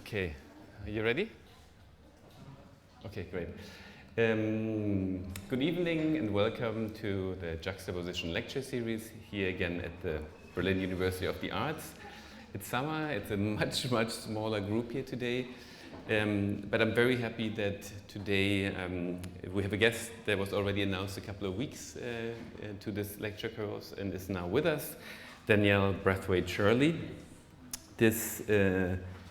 Okay, are you ready? Okay, great. Good evening and welcome to the Juxtaposition lecture series here again at the Berlin University of the Arts. It's summer, it's a much smaller group here today, but I'm very happy that today we have a guest that was already announced a couple of weeks to this lecture course and is now with us, Danielle Brathwaite-Shirley. This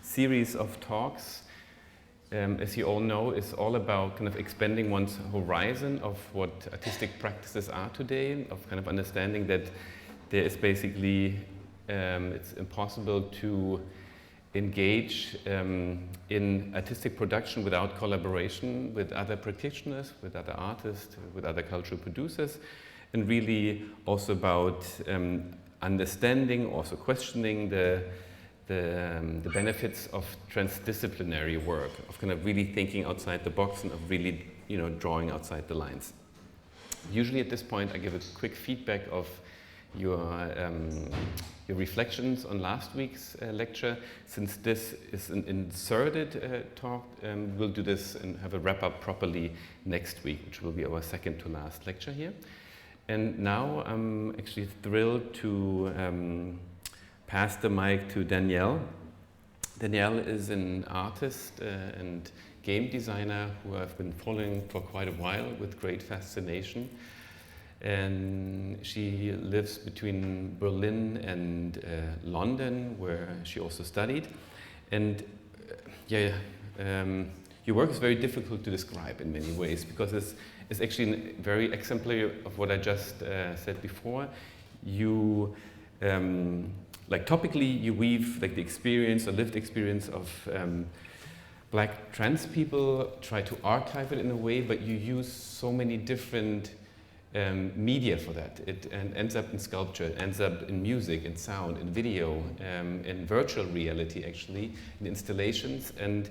series of talks, as you all know, is all about kind of expanding one's horizon of what artistic practices are today, of kind of understanding that there is basically, it's impossible to engage in artistic production without collaboration with other practitioners, with other artists, with other cultural producers, and really also about understanding, also questioning the benefits of transdisciplinary work, of kind of really thinking outside the box and of really, drawing outside the lines. Usually at this point, I give a quick feedback of your reflections on last week's lecture. Since this is an inserted talk, we'll do this and have a wrap-up properly next week, which will be our second to last lecture here. And now I'm actually thrilled to pass the mic to Danielle. Danielle is an artist and game designer who I've been following for quite a while with great fascination. And she lives between Berlin and London, where she also studied. And your work is very difficult to describe in many ways because it's actually very exemplary of what I just said before. You topically, you weave the experience, the lived experience of Black trans people, try to archive it in a way, but you use so many different media for that. It ends up in sculpture, it ends up in music, in sound, in video, in virtual reality actually, in installations, and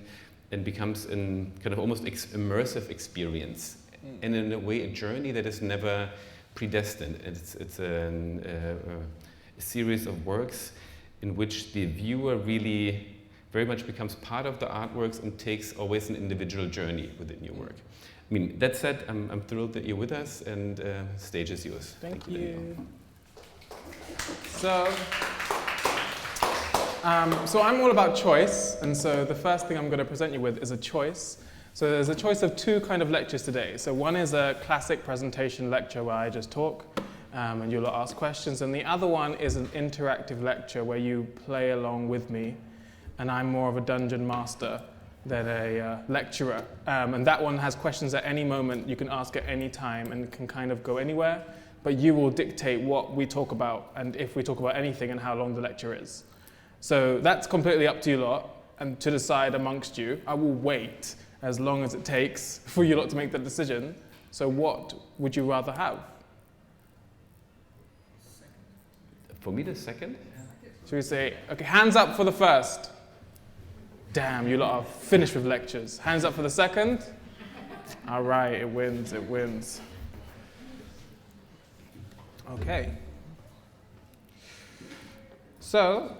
becomes an kind of almost immersive experience. And in a way, a journey that is never predestined. It's a series of works in which the viewer really very much becomes part of the artworks and takes always an individual journey within your work. I mean, that said, I'm thrilled that you're with us, and stage is yours. Thank you. So I'm all about choice, and so the first thing I'm going to present you with is a choice. So there's a choice of two kind of lectures today. So one is a classic presentation lecture where I just talk, and you'll ask questions, and the other one is an interactive lecture where you play along with me, and I'm more of a dungeon master than a lecturer, and that one has questions at any moment you can ask at any time and can kind of go anywhere, but you will dictate what we talk about and if we talk about anything and how long the lecture is. So that's completely up to you lot and to decide amongst you. I will wait as long as it takes for you lot to make that decision. So what would you rather have? For me, the second? Should we say, okay, hands up for the first. Damn, you lot are finished with lectures. Hands up for the second. All right, it wins, it wins. Okay. So,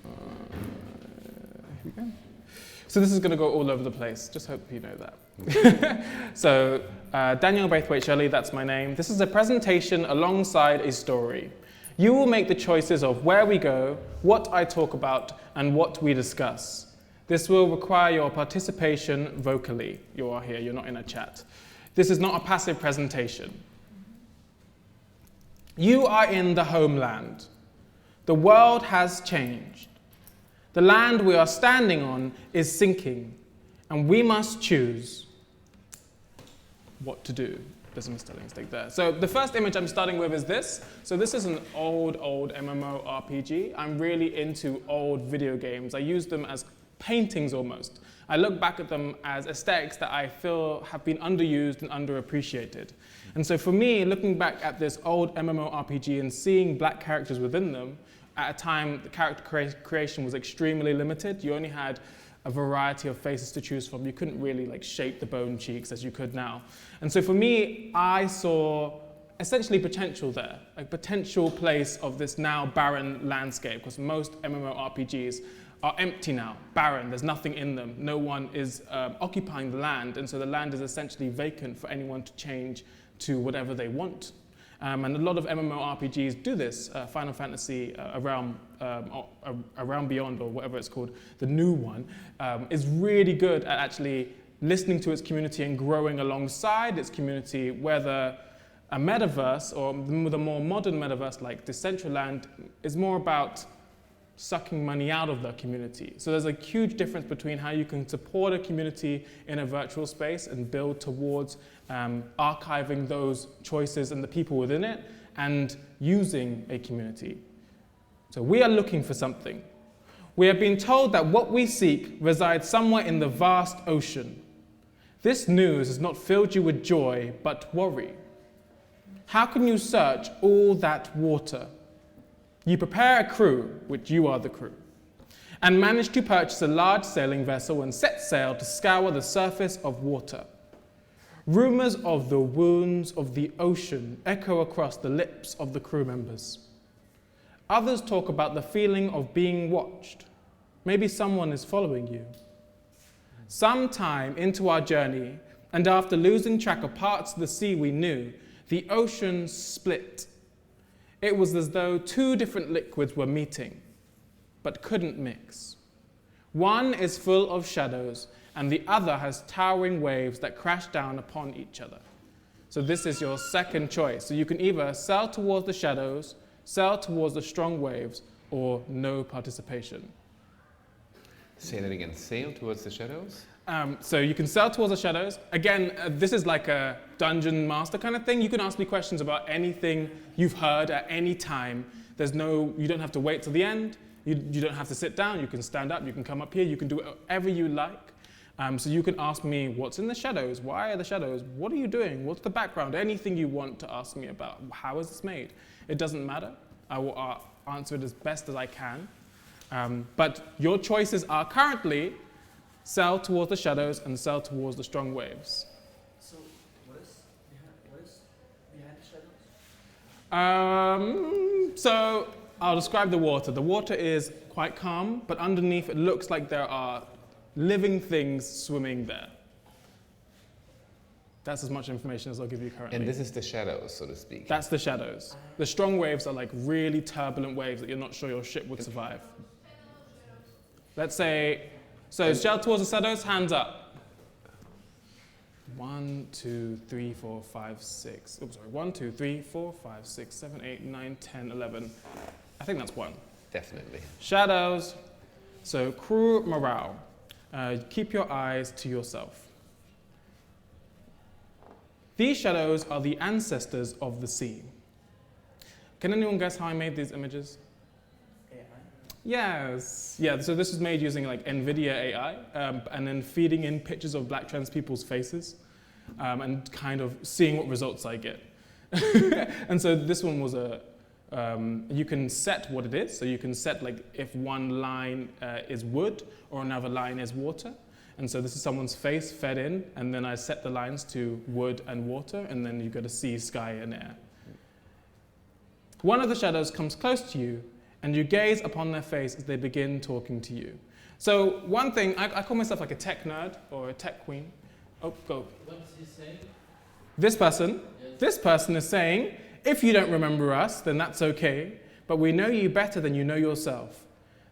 here we go. So this is going to go all over the place. Just hope you know that. So, Danielle Brathwaite-Shirley, that's my name. This is a presentation alongside a story. You will make the choices of where we go, what I talk about, and what we discuss. This will require your participation vocally. You are here, you're not in a chat. This is not a passive presentation. You are in the homeland. The world has changed. The land we are standing on is sinking, and we must choose what to do. There's a mistake there. So the first image I'm starting with is this. So this is an old MMORPG. I'm really into old video games. I use them as paintings almost. I look back at them as aesthetics that I feel have been underused and underappreciated. And so for me, looking back at this old MMORPG and seeing Black characters within them, at a time the character creation was extremely limited. You only had a variety of faces to choose from. You couldn't really shape the bone cheeks as you could now. And so for me, I saw essentially potential there, a potential place of this now barren landscape, because most MMORPGs are empty now, barren, there's nothing in them. No one is occupying the land, and so the land is essentially vacant for anyone to change to whatever they want. And a lot of MMORPGs do this. Final Fantasy Around Beyond, or whatever it's called, the new one, is really good at actually listening to its community and growing alongside its community, whether a metaverse, or the more modern metaverse like Decentraland, is more about sucking money out of the community. So there's a huge difference between how you can support a community in a virtual space and build towards archiving those choices and the people within it, and using a community. So we are looking for something. We have been told that what we seek resides somewhere in the vast ocean. This news has not filled you with joy, but worry. How can you search all that water? You prepare a crew, which you are the crew, and manage to purchase a large sailing vessel and set sail to scour the surface of water. Rumors of the wounds of the ocean echo across the lips of the crew members. Others talk about the feeling of being watched. Maybe someone is following you. Sometime into our journey, and after losing track of parts of the sea we knew, the ocean split. It was as though two different liquids were meeting, but couldn't mix. One is full of shadows, and the other has towering waves that crash down upon each other. So this is your second choice. So you can either sail towards the shadows, sail towards the strong waves, or no participation. Say that again, sail towards the shadows? So you can sail towards the shadows. Again, this is like a dungeon master kind of thing. You can ask me questions about anything you've heard at any time. You don't have to wait till the end. You don't have to sit down. You can stand up. You can come up here. You can do whatever you like. So you can ask me, what's in the shadows? Why are the shadows? What are you doing? What's the background? Anything you want to ask me about. How is this made? It doesn't matter. I will answer it as best as I can. But your choices are currently sail towards the shadows and sail towards the strong waves. So what is behind the shadows? So I'll describe the water. The water is quite calm, but underneath it looks like there are living things swimming there. That's as much information as I'll give you currently. And this is the shadows, so to speak. That's the shadows. The strong waves are like really turbulent waves that you're not sure your ship would survive. Let's say, so sail towards the shadows, hands up. 1, 2, 3, 4, 5, 6. Oops, sorry. 1, 2, 3, 4, 5, 6, 7, 8, 9, 10, 11. I think that's 1. Definitely. Shadows. So crew morale. Keep your eyes to yourself. These shadows are the ancestors of the sea. Can anyone guess how I made these images? AI? Yes. Yeah, so this was made using like NVIDIA AI, and then feeding in pictures of black trans people's faces, and kind of seeing what results I get. And so this one was you can set what it is. So you can set like if one line is wood or another line is water. And so this is someone's face fed in, and then I set the lines to wood and water, and then you've got a sea, sky, and air. One of the shadows comes close to you, and you gaze upon their face as they begin talking to you. So one thing, I call myself like a tech nerd or a tech queen. Oh, go. What does he say? This person, Yes. this person is saying, if you don't remember us, then that's okay, but we know you better than you know yourself.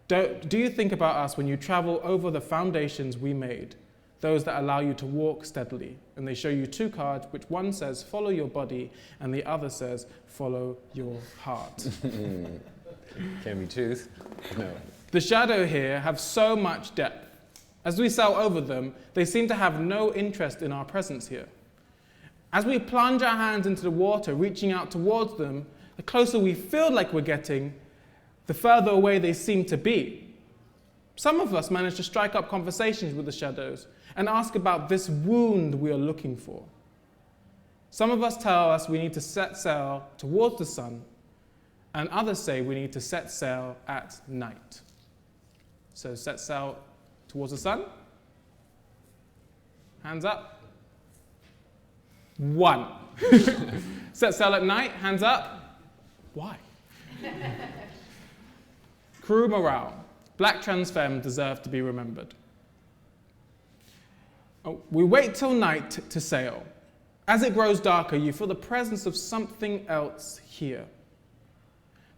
Do you think about us when you travel over the foundations we made, those that allow you to walk steadily? And they show you 2 cards, which one says, follow your body, and the other says, follow your heart. Can we choose? No. The shadow here have so much depth. As we sail over them, they seem to have no interest in our presence here. As we plunge our hands into the water, reaching out towards them, the closer we feel like we're getting, the further away they seem to be. Some of us manage to strike up conversations with the shadows and ask about this wound we are looking for. Some of us tell us we need to set sail towards the sun, and others say we need to set sail at night. So set sail towards the sun. Hands up. 1. Set sail at night. Hands up. Why? Crew morale. Black trans femmes deserve to be remembered. Oh, we wait till night to sail. As it grows darker, you feel the presence of something else here.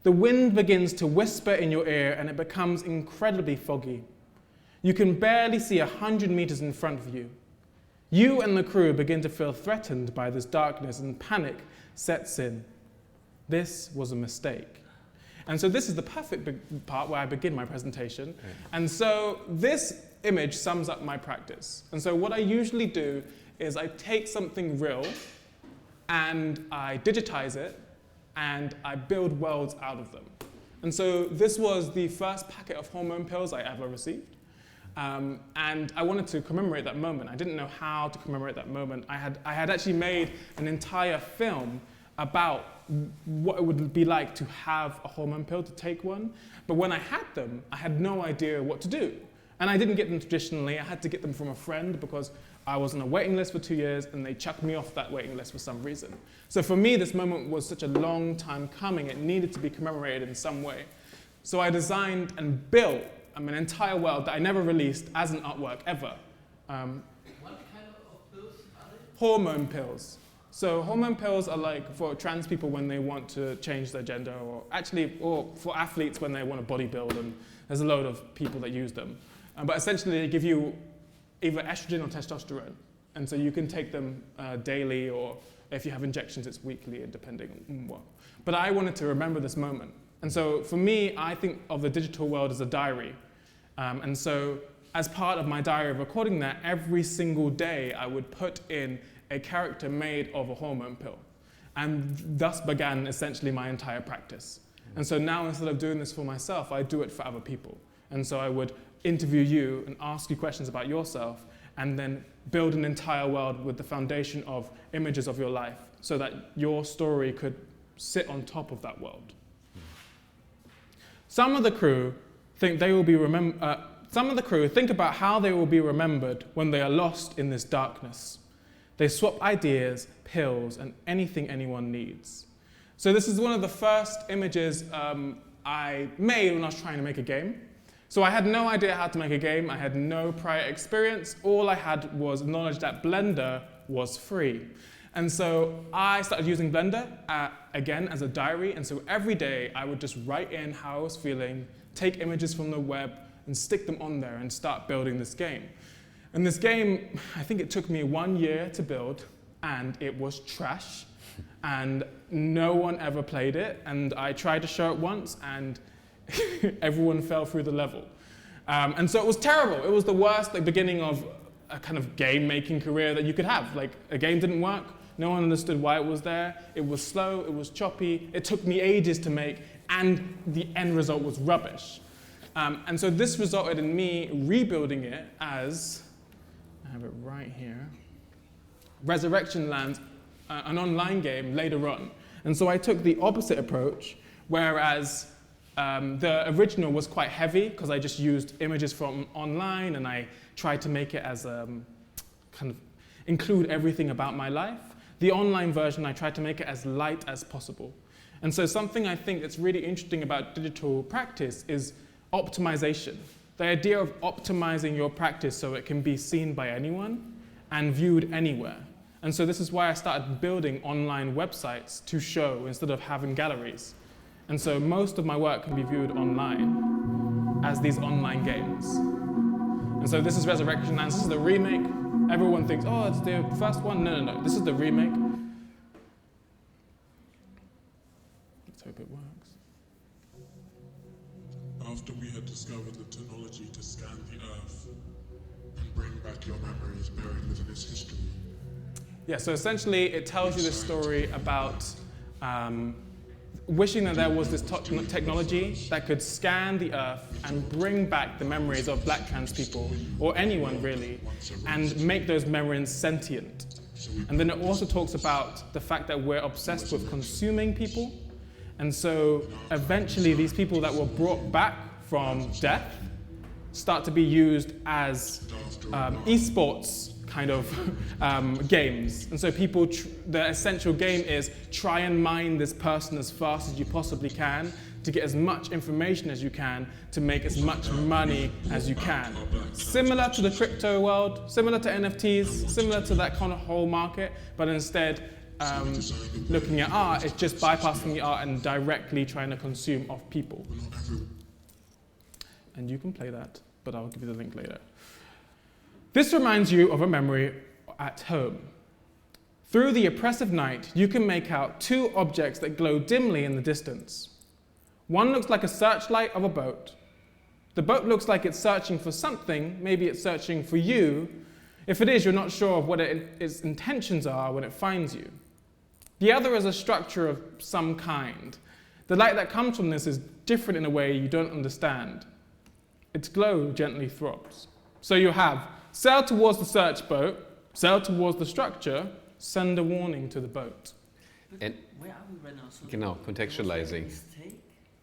The wind begins to whisper in your ear and it becomes incredibly foggy. You can barely see 100 meters in front of you. You and the crew begin to feel threatened by this darkness and panic sets in. This was a mistake. And so this is the perfect part where I begin my presentation. Okay. And so this image sums up my practice. And so what I usually do is I take something real and I digitize it and I build worlds out of them. And so this was the first packet of hormone pills I ever received. And I wanted to commemorate that moment. I didn't know how to commemorate that moment. I had actually made an entire film about what it would be like to have a hormone pill, to take one. But when I had them, I had no idea what to do. And I didn't get them traditionally. I had to get them from a friend because I was on a waiting list for 2 years and they chucked me off that waiting list for some reason. So for me, this moment was such a long time coming. It needed to be commemorated in some way. So I designed and built an entire world that I never released as an artwork ever. What kind of pills are they? Hormone pills. So hormone pills are like for trans people when they want to change their gender, or for athletes when they want to bodybuild, and there's a load of people that use them. But essentially they give you either estrogen or testosterone. And so you can take them daily, or if you have injections, it's weekly, depending on what. But I wanted to remember this moment. And so for me, I think of the digital world as a diary. And so as part of my diary of recording that, every single day I would put in a character made of a hormone pill. And thus began essentially my entire practice. And so now instead of doing this for myself, I do it for other people. And so I would interview you and ask you questions about yourself and then build an entire world with the foundation of images of your life so that your story could sit on top of that world. Some of the crew think about how they will be remembered when they are lost in this darkness. They swap ideas, pills, and anything anyone needs. So this is one of the first images I made when I was trying to make a game. So I had no idea how to make a game. I had no prior experience. All I had was knowledge that Blender was free. And so I started using Blender, again, as a diary. And so every day I would just write in how I was feeling, take images from the web, and stick them on there and start building this game. And this game, I think it took me 1 year to build, and it was trash. And no one ever played it. And I tried to show it once, and everyone fell through the level. And so it was terrible. It was the worst beginning of a kind of game-making career that you could have. Like, a game didn't work. No one understood why it was there. It was slow. It was choppy. It took me ages to make, and the end result was rubbish. And so this resulted in me rebuilding it as, I have it right here, Resurrection Lands, an online game later on. And so I took the opposite approach, whereas the original was quite heavy because I just used images from online and I tried to make it as kind of include everything about my life. The online version, I tried to make it as light as possible. And so something I think that's really interesting about digital practice is optimization. The idea of optimizing your practice so it can be seen by anyone and viewed anywhere. And so this is why I started building online websites to show instead of having galleries. And so most of my work can be viewed online as these online games. And so this is Resurrection Lands. This is the remake. Everyone thinks, oh, it's the first one. No, no, no. This is the remake. Let's hope it works. After we had discovered the technology to scan the Earth and bring back your memories buried within its history. Yeah, so essentially it tells you this story about wishing that there was this technology that could scan the Earth and bring back the memories of Black trans people, or anyone really, and make those memories sentient. And then it also talks about the fact that we're obsessed with consuming people. And so eventually these people that were brought back from death start to be used as esports kind of games. And so the essential game is try and mine this person as fast as you possibly can to get as much information as you can to make as much money as you can. Similar to the crypto world, similar to NFTs, similar to that kind of whole market, but instead looking at art, it's just bypassing the art and directly trying to consume off people. And you can play that, but I'll give you the link later. This reminds you of a memory at home. Through the oppressive night, you can make out two objects that glow dimly in the distance. One looks like a searchlight of a boat. The boat looks like it's searching for something, maybe it's searching for you. If it is, you're not sure of what its intentions are when it finds you. The other is a structure of some kind. The light that comes from this is different in a way you don't understand. Its glow gently throbs. So you have sail towards the search boat, sail towards the structure, send a warning to the boat. And where are we right now? So genau, contextualizing. Mistake?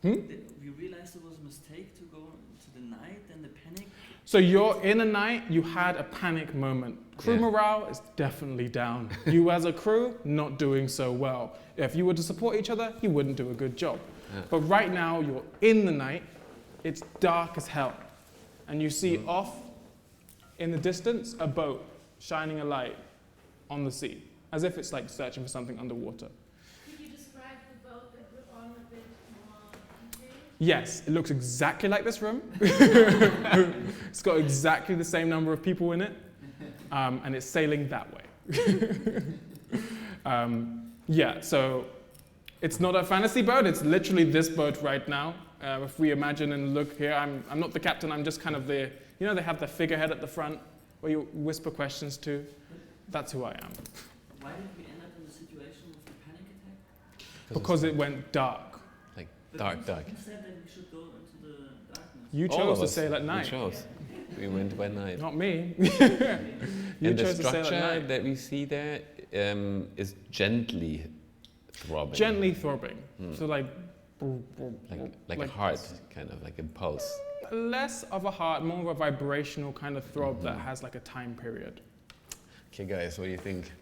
We realized it was a mistake to go into the night and the panic. So you're in a night, you had a panic moment. Crew morale is definitely down. You as a crew, not doing so well. If you were to support each other, you wouldn't do a good job. Yeah. But right now, you're in the night, it's dark as hell. And you see off in the distance, a boat shining a light on the sea, as if it's like searching for something underwater. Could you describe the boat that we're on a bit more detail? Yes, it looks exactly like this room. It's got exactly the same number of people in it, and it's sailing that way. Yeah, so it's not a fantasy boat, it's literally this boat right now. If we imagine and look here, I'm not the captain, I'm just kind of the, you know, they have the figurehead at the front where you whisper questions to. That's who I am. Why did we end up in the situation with the panic attack? Because it went dark. Like But dark. Who said that we should go into the darkness? You All chose of to us. sail at night. We chose. We went by night. Not me. You And the chose to sail at structure night. that we see there is gently throbbing. Gently throbbing. So like Like a heart, kind of like a pulse. less of a heart, more of a vibrational kind of throb that has like a time period. Okay, guys, what do you think?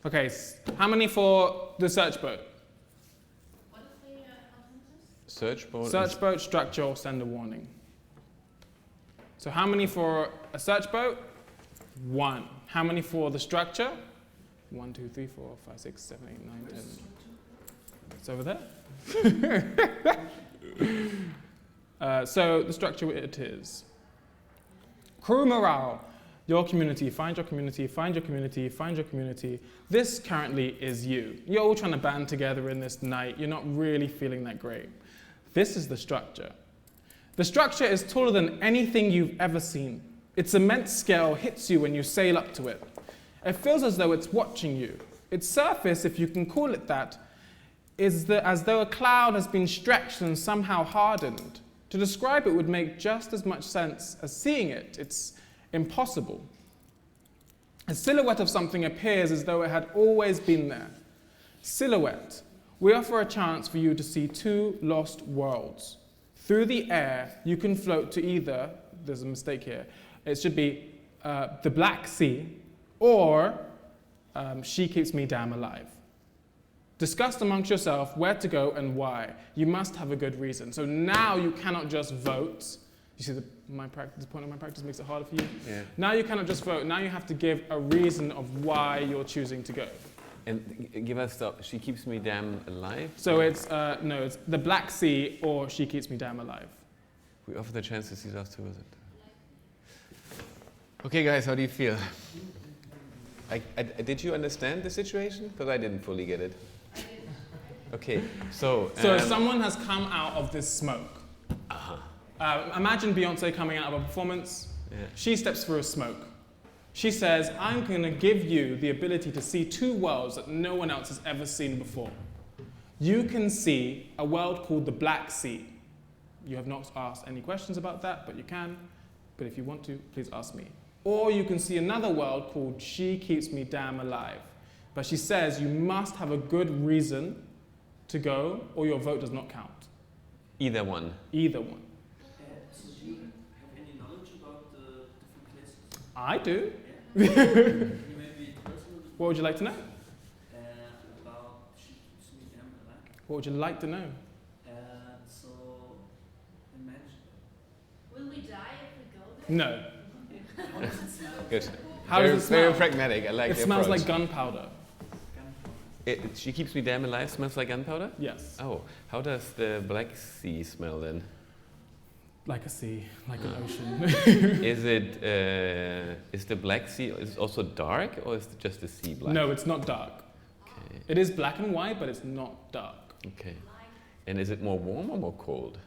Okay, how many for the search boat? What is the alternatives? Search boat. Search boat, structure, or send a warning. So how many for a search boat? 1. How many for the structure? 1, 2, 3, 4, 5, 6, 7, 8, 9, 10. It's over there. So the structure it is. Crew morale. Your community, find your community, find your community, find your community. This currently is you. You're all trying to band together in this night. You're not really feeling that great. This is the structure. The structure is taller than anything you've ever seen. Its immense scale hits you when you sail up to it. It feels as though it's watching you. Its surface, if you can call it that, is as though a cloud has been stretched and somehow hardened. To describe it would make just as much sense as seeing it. It's impossible. A silhouette of something appears as though it had always been there. Silhouette. We offer a chance for you to see 2 lost worlds. Through the air, you can float to either, there's a mistake here, it should be the Black Sea, or She Keeps Me Damn Alive. Discuss amongst yourself where to go and why. You must have a good reason. So now you cannot just vote. You see the point of my practice makes it harder for you? Yeah. Now you cannot just vote. Now you have to give a reason of why you're choosing to go. And give us the, She Keeps Me Damn Alive? So it's, no, it's the Black Sea or She Keeps Me Damn Alive. We offer the chance to see those two, is it? Okay, guys, how do you feel? Did you understand the situation? Because I didn't fully get it. Okay, so... So someone has come out of this smoke. Imagine Beyonce coming out of a performance. Yeah. She steps through a smoke. She says, I'm going to give you the ability to see 2 worlds that no one else has ever seen before. You can see a world called the Black Sea. You have not asked any questions about that, but you can. But if you want to, please ask me. Or you can see another world called She Keeps Me Damn Alive. But she says you must have a good reason to go, or your vote does not count. Either one. Either one. So do you have any knowledge about the different places? I do. Can you maybe tell us a little bit What would you like to know? about She What would you like to know? So, imagine. Will we die if we go there? No. How does it smell? Good. How very, does it smell? Very pragmatic. I like It the smells approach. like gunpowder. She keeps me damn alive. Smells like gunpowder. Yes. Oh, how does the Black Sea smell then? Like a sea, like an ocean. Is it? Is the Black Sea is it also dark, or is it just the sea black? No, it's not dark. Okay. It is black and white, but it's not dark. Okay. And is it more warm or more cold?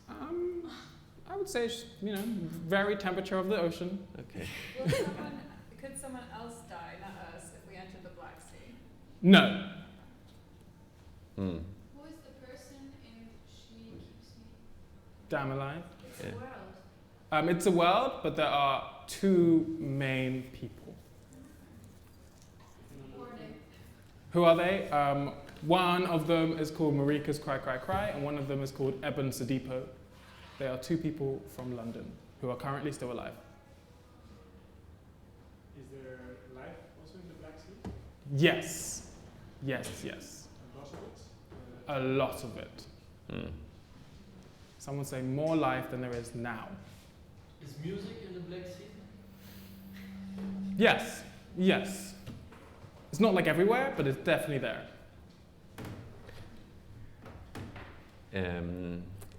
I would say, very temperature of the ocean. Okay. Could someone else die, not us, if we entered the Black Sea? No. Hmm. Who is the person in She Keeps Me? Damn alive. It's Yeah. a world. It's a world, but there are two main people. Who are they? Who are they? One of them is called Marika's Cry Cry Cry, and one of them is called Eben Sadipo. They are two people from London who are currently still alive. Is there life also in the Black Sea? Yes. Yes, yes. A lot of it? A lot of it. Hmm. Some would say more life than there is now. Is music in the Black Sea? Yes, yes. It's not like everywhere, but it's definitely there.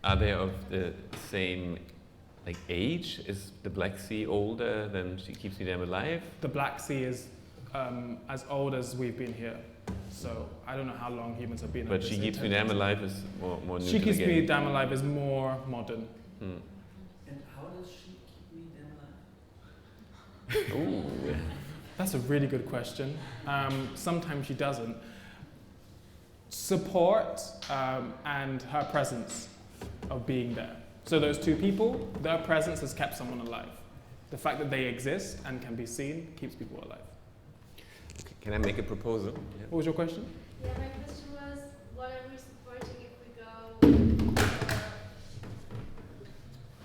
Are they of the same like age? Is the Black Sea older than She Keeps Me Damn Alive? The Black Sea is as old as we've been here. So I don't know how long humans have been. But on She this Keeps Me intent. Damn Alive is more new She to Keeps the Me game. Damn Alive is more modern. Hmm. And how does she keep me damn alive? Ooh. That's a really good question. Sometimes she doesn't. Support and her presence of being there. So those two people, their presence has kept someone alive. The fact that they exist and can be seen keeps people alive. Can I make a proposal? What was your question? Yeah, my question was, what are we supporting if we go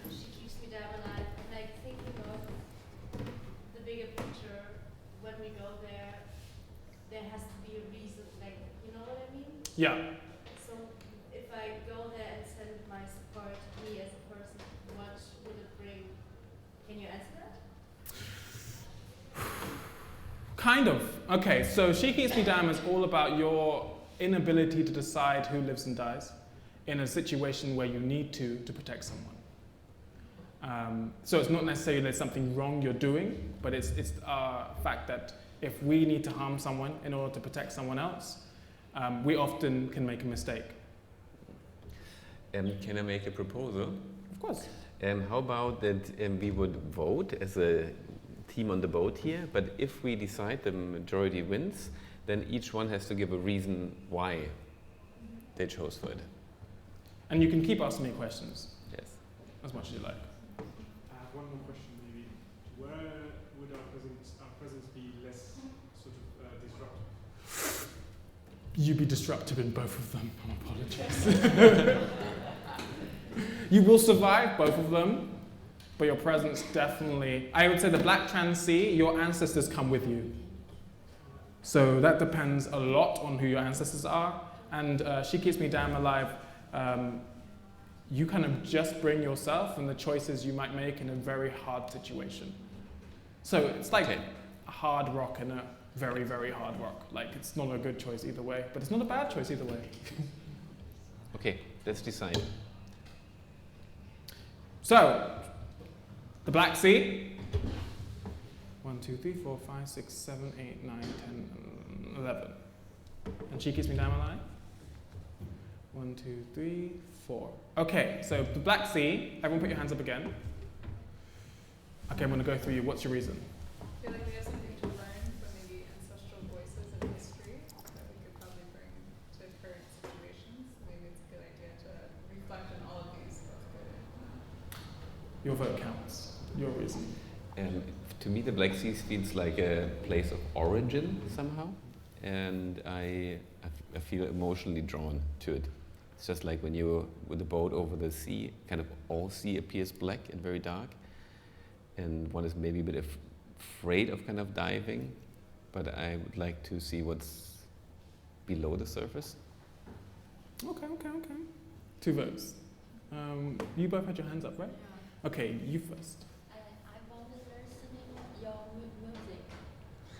She Keeps Me Damn Alive? Like thinking of the bigger picture, when we go there, there has to be a reason, like, you know what I mean? Yeah. So if I go there and send my support, me as a person, what would it bring? Can you answer that? Kind of. Okay, so She Keeps Me Damn is all about your inability to decide who lives and dies in a situation where you need to protect someone. So it's not necessarily there's something wrong you're doing, but it's a fact that if we need to harm someone in order to protect someone else, we often can make a mistake. Can I make a proposal? Of course. How about that we would vote as a team on the boat here, but if we decide the majority wins, then each one has to give a reason why they chose for it. And you can keep asking me questions Yes. as much as you like. I have one more question maybe. Where would our presence be less sort of disruptive? You be disruptive in both of them. Apologies. You will survive both of them, but your presence definitely, I would say the Black Trans Sea, your ancestors come with you. So that depends a lot on who your ancestors are. And She Keeps Me Damn Alive, you kind of just bring yourself and the choices you might make in a very hard situation. So it's like a hard rock and a very, very hard rock. Like it's not a good choice either way, but it's not a bad choice either way. Okay, let's decide. So, the Black Sea. 1, 2, 3, 4, 5, 6, 7, 8, 9, 10, 11. And She Keeps Me Damn Alive. 1, 2, 3, 4. Okay, so the Black Sea. Everyone put your hands up again. Okay, I'm going to go through you. What's your reason? I feel like we have something to learn from maybe ancestral voices in history that we could probably bring to current situations. Maybe it's a good idea to reflect on all of these. Your vote counts. Your reason. To me, the Black Sea feels like a place of origin somehow, and I feel emotionally drawn to it. It's just like when you're with a boat over the sea, kind of all sea appears black and very dark, and one is maybe a bit afraid of kind of diving, but I would like to see what's below the surface. Okay. 2 votes. You both had your hands up, right? Yeah. Okay, you first. I wanted listening your music.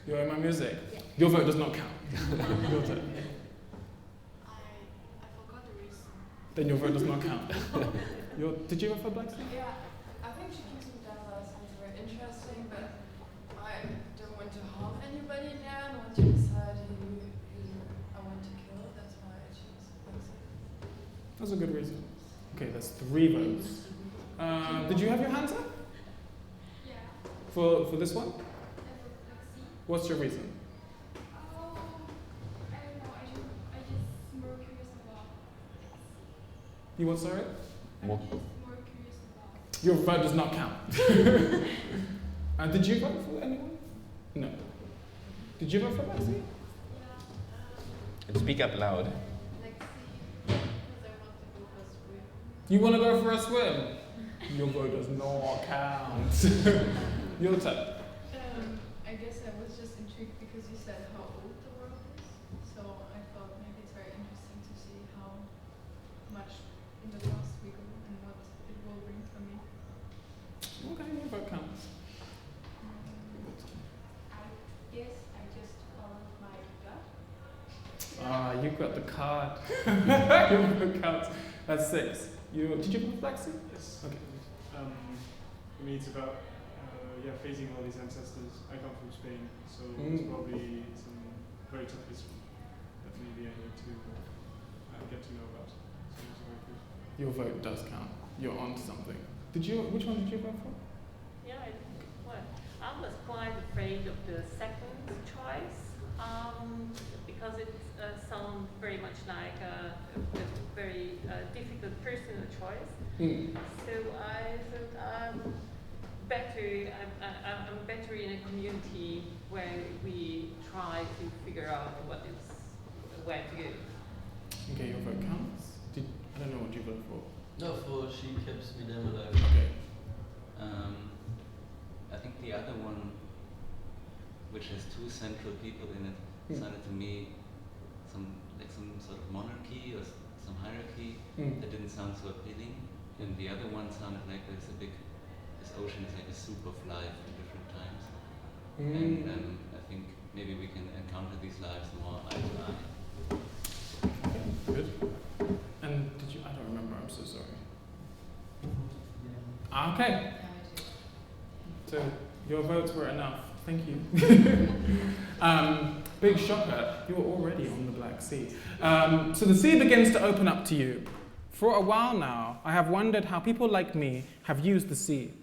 You're in my music? Yeah. Your vote does not count. Your turn. I forgot the reason. Then your vote does not count. Did you vote for Black Sea? Yeah, I think Studium Generale sounds very interesting, but I don't want to harm anybody there and want to decide who I want to kill. That's why I choose Black Sea. That's a good reason. Okay, that's 3 votes. Did you have your hands up Yeah. for this one? And for Black Sea. What's your reason? Oh, I don't know. I just more curious about Black Sea. You what, sorry? I'm just more curious about. Your vote does not count. Did you vote for anyone? No. Did you vote for Black Sea? Yeah. And speak up loud. Black Sea, because I want to go for a swim. You want to go for a swim? Your vote does not count. Your turn. I guess I was just intrigued because you said how old the world is. So I thought maybe it's very interesting to see how much in the past we go and what it will bring for me. Okay, your vote counts. I guess I just followed my gut. You got the card. Your vote counts. That's 6. Did you vote Black Sea? Yes. Okay. For me, it's about facing all these ancestors. I come from Spain, so it's probably some very tough history that maybe I need to get to know about. So it's very good. Your vote does count. You're on to something. Which one did you vote for? Yeah, I was quite afraid of the second choice because it sounds very much like a very difficult personal choice. So I thought I'm better in a community where we try to figure out where to go. Okay, your vote counts. I don't know what you voted for. No, for She Keeps Me Damn Alive. Okay. I think the other one, which has 2 central people in it, sounded to me some sort of monarchy or some hierarchy that didn't sound so appealing. And the other one sounded like this ocean is like a soup of life in different times. And I think maybe we can encounter these lives more eye to eye. Okay, good. And I don't remember, I'm so sorry. Okay. So your votes were enough. Thank you. Big shocker, you were already on the Black Sea. So the sea begins to open up to you. For a while now, I have wondered how people like me have used the sea,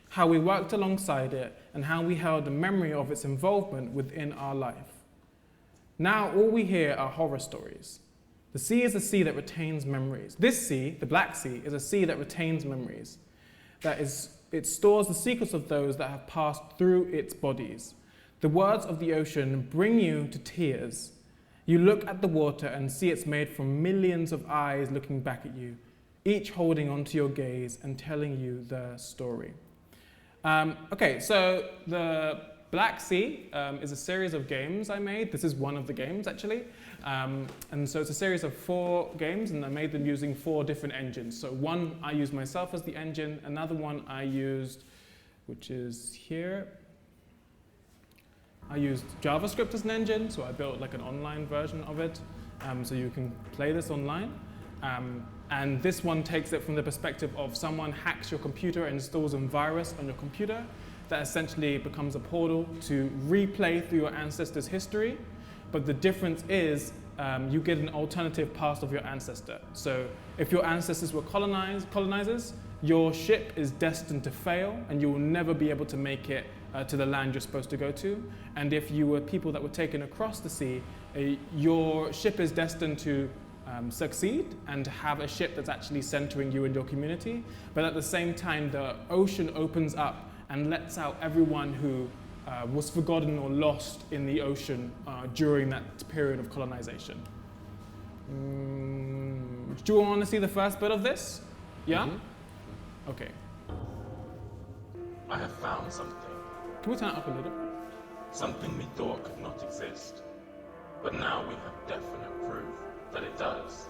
how we worked alongside it, and how we held the memory of its involvement within our life. Now all we hear are horror stories. The sea is a sea that retains memories. This sea, the Black Sea, is a sea that retains memories. It stores the secrets of those that have passed through its bodies. The words of the ocean bring you to tears. You look at the water and see it's made from millions of eyes looking back at you, each holding onto your gaze and telling you their story. Okay, so the Black Sea is a series of games I made. This is one of the games, actually. And so it's a series of 4 games, and I made them using 4 different engines. So one I used myself as the engine, another one I used, which is here. I used JavaScript as an engine, so I built like an online version of it, so you can play this online. And this one takes it from the perspective of someone hacks your computer and installs a virus on your computer that essentially becomes a portal to replay through your ancestors' history. But the difference is you get an alternative past of your ancestor. So if your ancestors were colonizers, your ship is destined to fail and you will never be able to make it to the land you're supposed to go to. And if you were people that were taken across the sea, your ship is destined to succeed and have a ship that's actually centering you in your community. But at the same time, the ocean opens up and lets out everyone who was forgotten or lost in the ocean during that period of colonization. Do you want to see the first bit of this? Yeah? Mm-hmm. Okay. I have found something. Can we turn it up a little? Something we thought could not exist. But now we have definite proof that it does.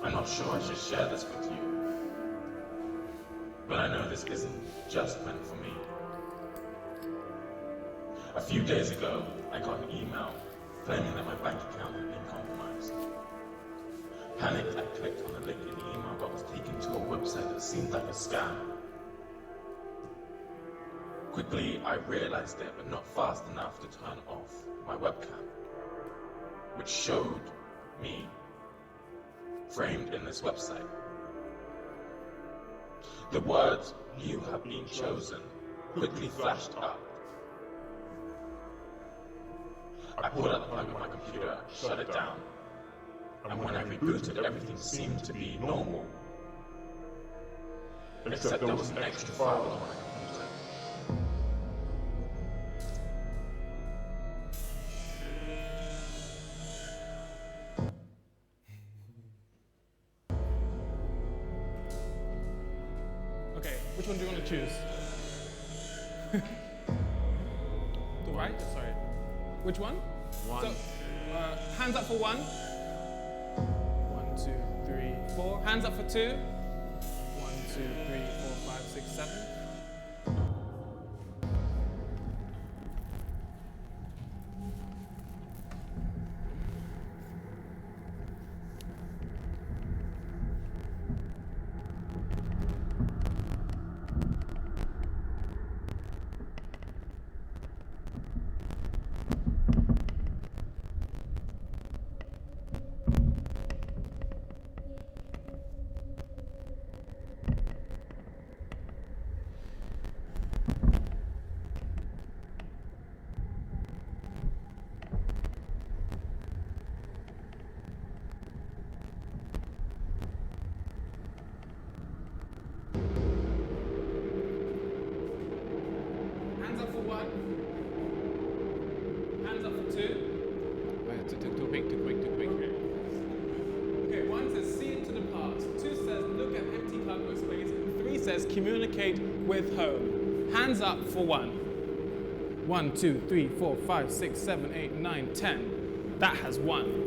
I'm not sure I should share this with you, but I know this isn't just meant for me. A few days ago, I got an email claiming that my bank account had been compromised. Panicked, I clicked on the link in the email but was taken to a website that seemed like a scam. Quickly, I realized it, but not fast enough to turn off my webcam, which showed me framed in this website. The words, "You have been chosen," quickly flashed up. I pulled out the plug of my computer, shut it down, and when I rebooted, everything seemed to be normal. Except there was an extra file on my computer. Okay, which one do you want to choose? The right? Sorry. Which one? One. So, hands up for 1. 1, 2, 3, 4. Hands up for 2. 1, 2, 3, 4, 5, 6, 7. Hands up for 1. Hands up for 2. Too quick. Okay, 1 says see into the past. 2 says look at empty cargo space. And 3 says communicate with home. Hands up for 1. 1, 2, 3, 4, 5, 6, 7, 8, 9, 10. That has 1.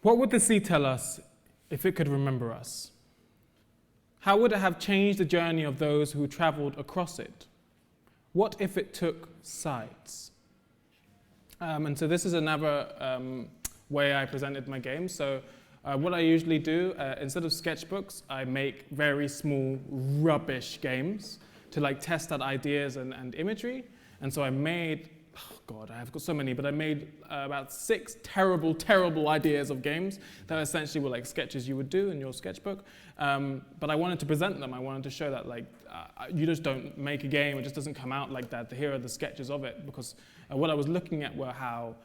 What would the sea tell us if it could remember us? How would it have changed the journey of those who traveled across it? What if it took sights? And so this is another way I presented my games. So what I usually do, instead of sketchbooks, I make very small rubbish games to like test out ideas and imagery. And so I made, oh God, I've got so many, but I made about 6 terrible ideas of games that essentially were like sketches you would do in your sketchbook. But I wanted to present them. I wanted to show that like you just don't make a game, it just doesn't come out like that. Here are the sketches of it, because what I was looking at were how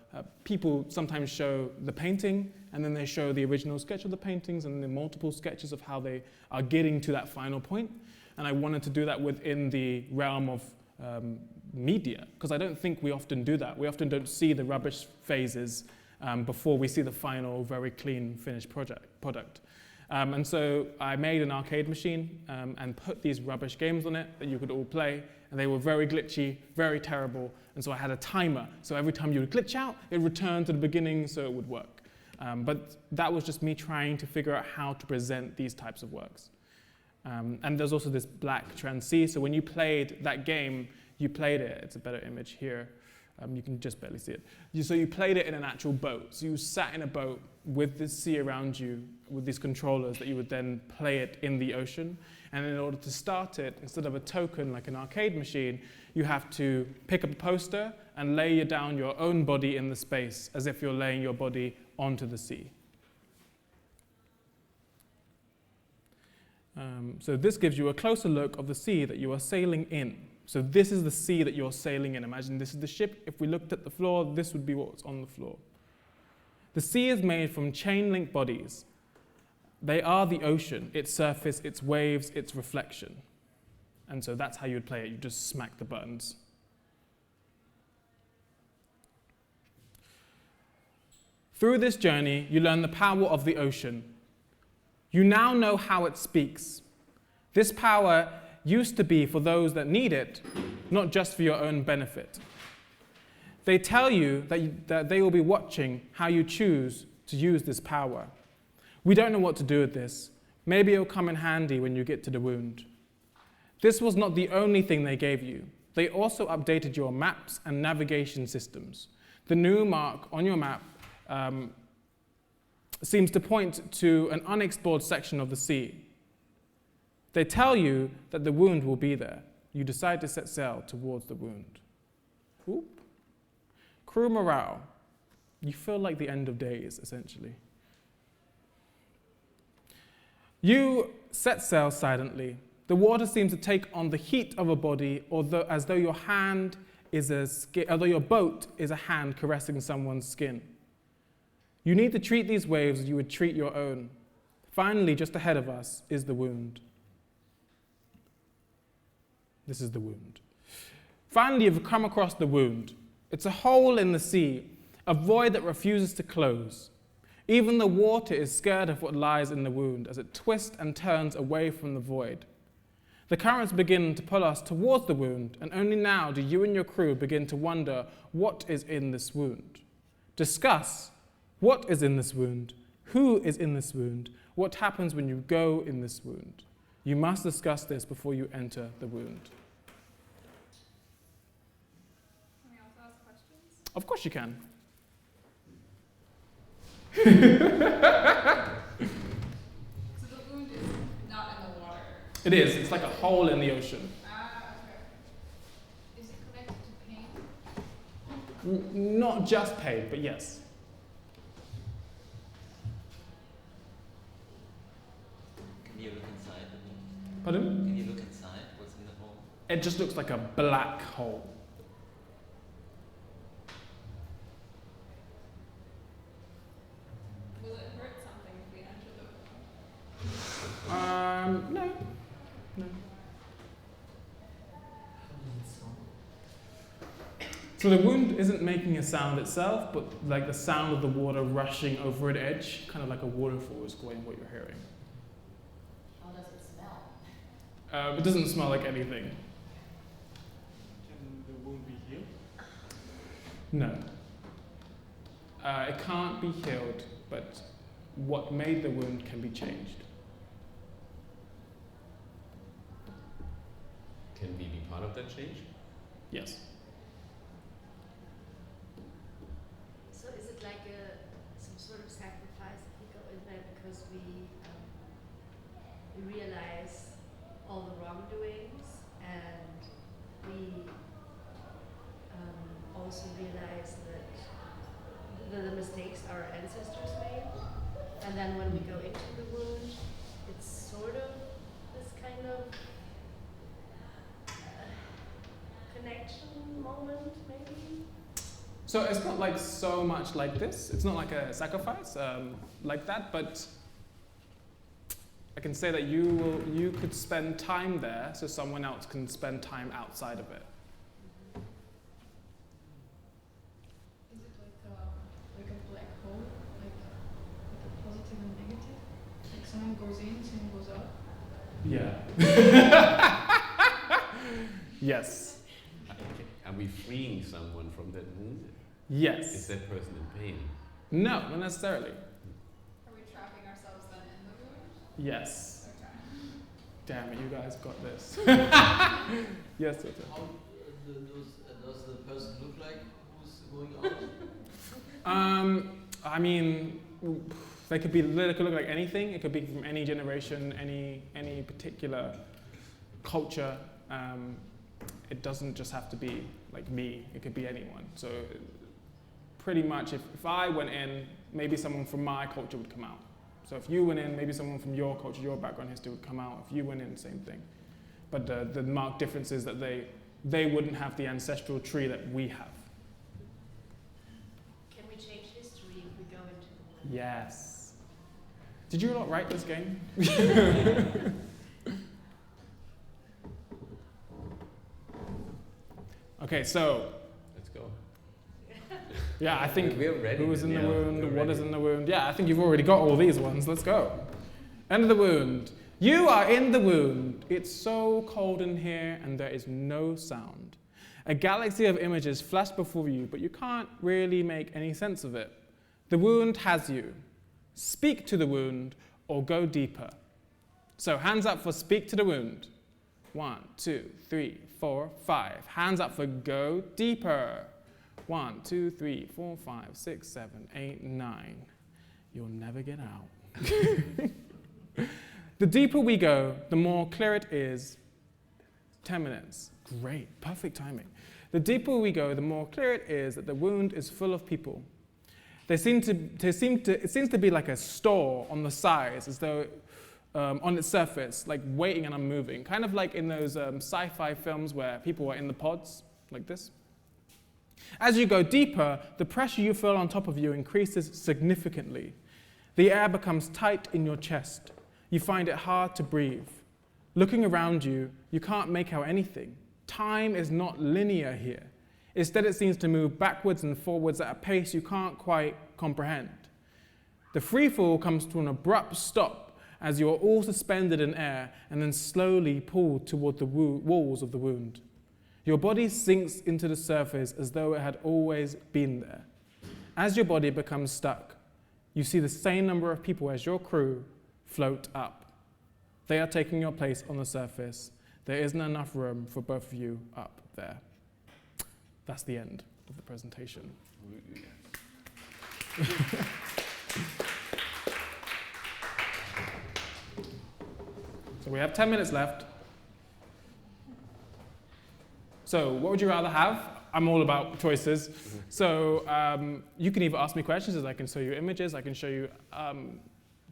people sometimes show the painting and then they show the original sketch of the paintings and the multiple sketches of how they are getting to that final point. And I wanted to do that within the realm of media, because I don't think we often do that. We often don't see the rubbish phases before we see the final, very clean, finished product. And so I made an arcade machine and put these rubbish games on it that you could all play, and they were very glitchy, very terrible, and so I had a timer. So every time you would glitch out, it returned to the beginning so it would work. But that was just me trying to figure out how to present these types of works. And there's also this black trans sea, so when you played that game, you played it, it's a better image here, you can just barely see it. So you played it in an actual boat, so you sat in a boat with this sea around you, with these controllers that you would then play it in the ocean. And in order to start it, instead of a token like an arcade machine, you have to pick up a poster and lay down your own body in the space as if you're laying your body onto the sea. So this gives you a closer look of the sea that you are sailing in. So this is the sea that you're sailing in. Imagine this is the ship. If we looked at the floor, this would be what's on the floor. The sea is made from chain-link bodies. They are the ocean, its surface, its waves, its reflection. And so that's how you would play it. You just smack the buttons. Through this journey, you learn the power of the ocean. You now know how it speaks. This power used to be for those that need it, not just for your own benefit. They tell you that they will be watching how you choose to use this power. We don't know what to do with this. Maybe it'll come in handy when you get to the wound. This was not the only thing they gave you. They also updated your maps and navigation systems. The new mark on your map seems to point to an unexplored section of the sea. They tell you that the wound will be there. You decide to set sail towards the wound. Oop. Crew morale. You feel like the end of days, essentially. You set sail silently. The water seems to take on the heat of a body, as though your boat is a hand caressing someone's skin. You need to treat these waves as you would treat your own. Finally, just ahead of us is the wound. This is the wound. Finally, you've come across the wound. It's a hole in the sea, a void that refuses to close. Even the water is scared of what lies in the wound as it twists and turns away from the void. The currents begin to pull us towards the wound, and only now do you and your crew begin to wonder what is in this wound. Discuss what is in this wound, who is in this wound, what happens when you go in this wound. You must discuss this before you enter the wound. Can we also ask questions? Of course you can. So the wound is not in the water. It is. It's like a hole in the ocean. Okay. Is it connected to pain? Not just pain, but yes. Can you look inside the wound? Pardon? Can you look inside what's in the hole? It just looks like a black hole. Will it hurt something if we enter the wound? No. No. So the wound isn't making a sound itself, but like the sound of the water rushing over an edge, kind of like a waterfall is what you're hearing. How does it smell? It doesn't smell like anything. Can the wound be healed? No. It can't be healed, but what made the wound can be changed. Can we be part of that change? Yes. So is it like some sort of sacrifice if we go in there because we realize all the wrongdoings, and we also realize that the mistakes our ancestors made, and then when we go into the wound, it's sort of this kind of connection moment, maybe? So it's not like so much like this. It's not like a sacrifice like that, but I can say that you could spend time there so someone else can spend time outside of it. Is it like a black hole, like a positive and negative? Like someone goes in, someone goes out? Yeah. Yes. Okay. Are we freeing someone from that wound? Yes. Is that person in pain? No, not necessarily. Are we trapping ourselves then in the wound? Yes. Okay. Damn it, you guys got this. Yes, Vatter. How does the person look like who's going out? I mean, they could look like anything. It could be from any generation, any particular culture. It doesn't just have to be like me. It could be anyone. So pretty much, if I went in, maybe someone from my culture would come out. So if you went in, maybe someone from your culture, your background history would come out. If you went in, same thing. But the marked difference is that they wouldn't have the ancestral tree that we have. Can we change history if we go into the wound? Yes. Did you not write this game? Okay, so. Let's go. Yeah, I think we're ready. who is in the wound, what ready. is in the wound. Yeah, I think you've already got all these ones. Let's go. End of the wound. You are in the wound. It's so cold in here and there is no sound. A galaxy of images flash before you, but you can't really make any sense of it. The wound has you. Speak to the wound or go deeper. So hands up for speak to the wound. 1, 2, 3, 4, 5. Hands up for go deeper. 1, 2, 3, 4, 5, 6, 7, 8, 9. You'll never get out. The deeper we go, the more clear it is. 10 minutes. Great, perfect timing. The deeper we go, the more clear it is that the wound is full of people. It seems to be like a store on the sides, as though on its surface, like waiting and unmoving, kind of like in those sci-fi films where people are in the pods, like this. As you go deeper, the pressure you feel on top of you increases significantly. The air becomes tight in your chest. You find it hard to breathe. Looking around you, you can't make out anything. Time is not linear here. Instead, it seems to move backwards and forwards at a pace you can't quite comprehend. The free fall comes to an abrupt stop as you are all suspended in air and then slowly pulled toward the walls of the wound. Your body sinks into the surface as though it had always been there. As your body becomes stuck, you see the same number of people as your crew float up. They are taking your place on the surface. There isn't enough room for both of you up there. That's the end of the presentation. So we have 10 minutes left. So what would you rather have? I'm all about choices. So you can either ask me questions, as I can show you images, I can show you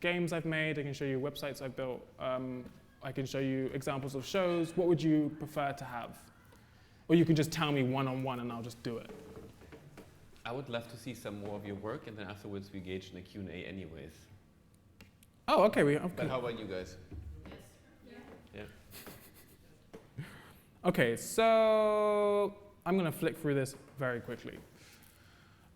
games I've made, I can show you websites I've built, I can show you examples of shows. What would you prefer to have? Or you can just tell me one-on-one and I'll just do it. I would love to see some more of your work, and then afterwards we engage in a Q&A anyways. Oh, okay. But how about you guys? Yeah. Okay, so I'm going to flick through this very quickly.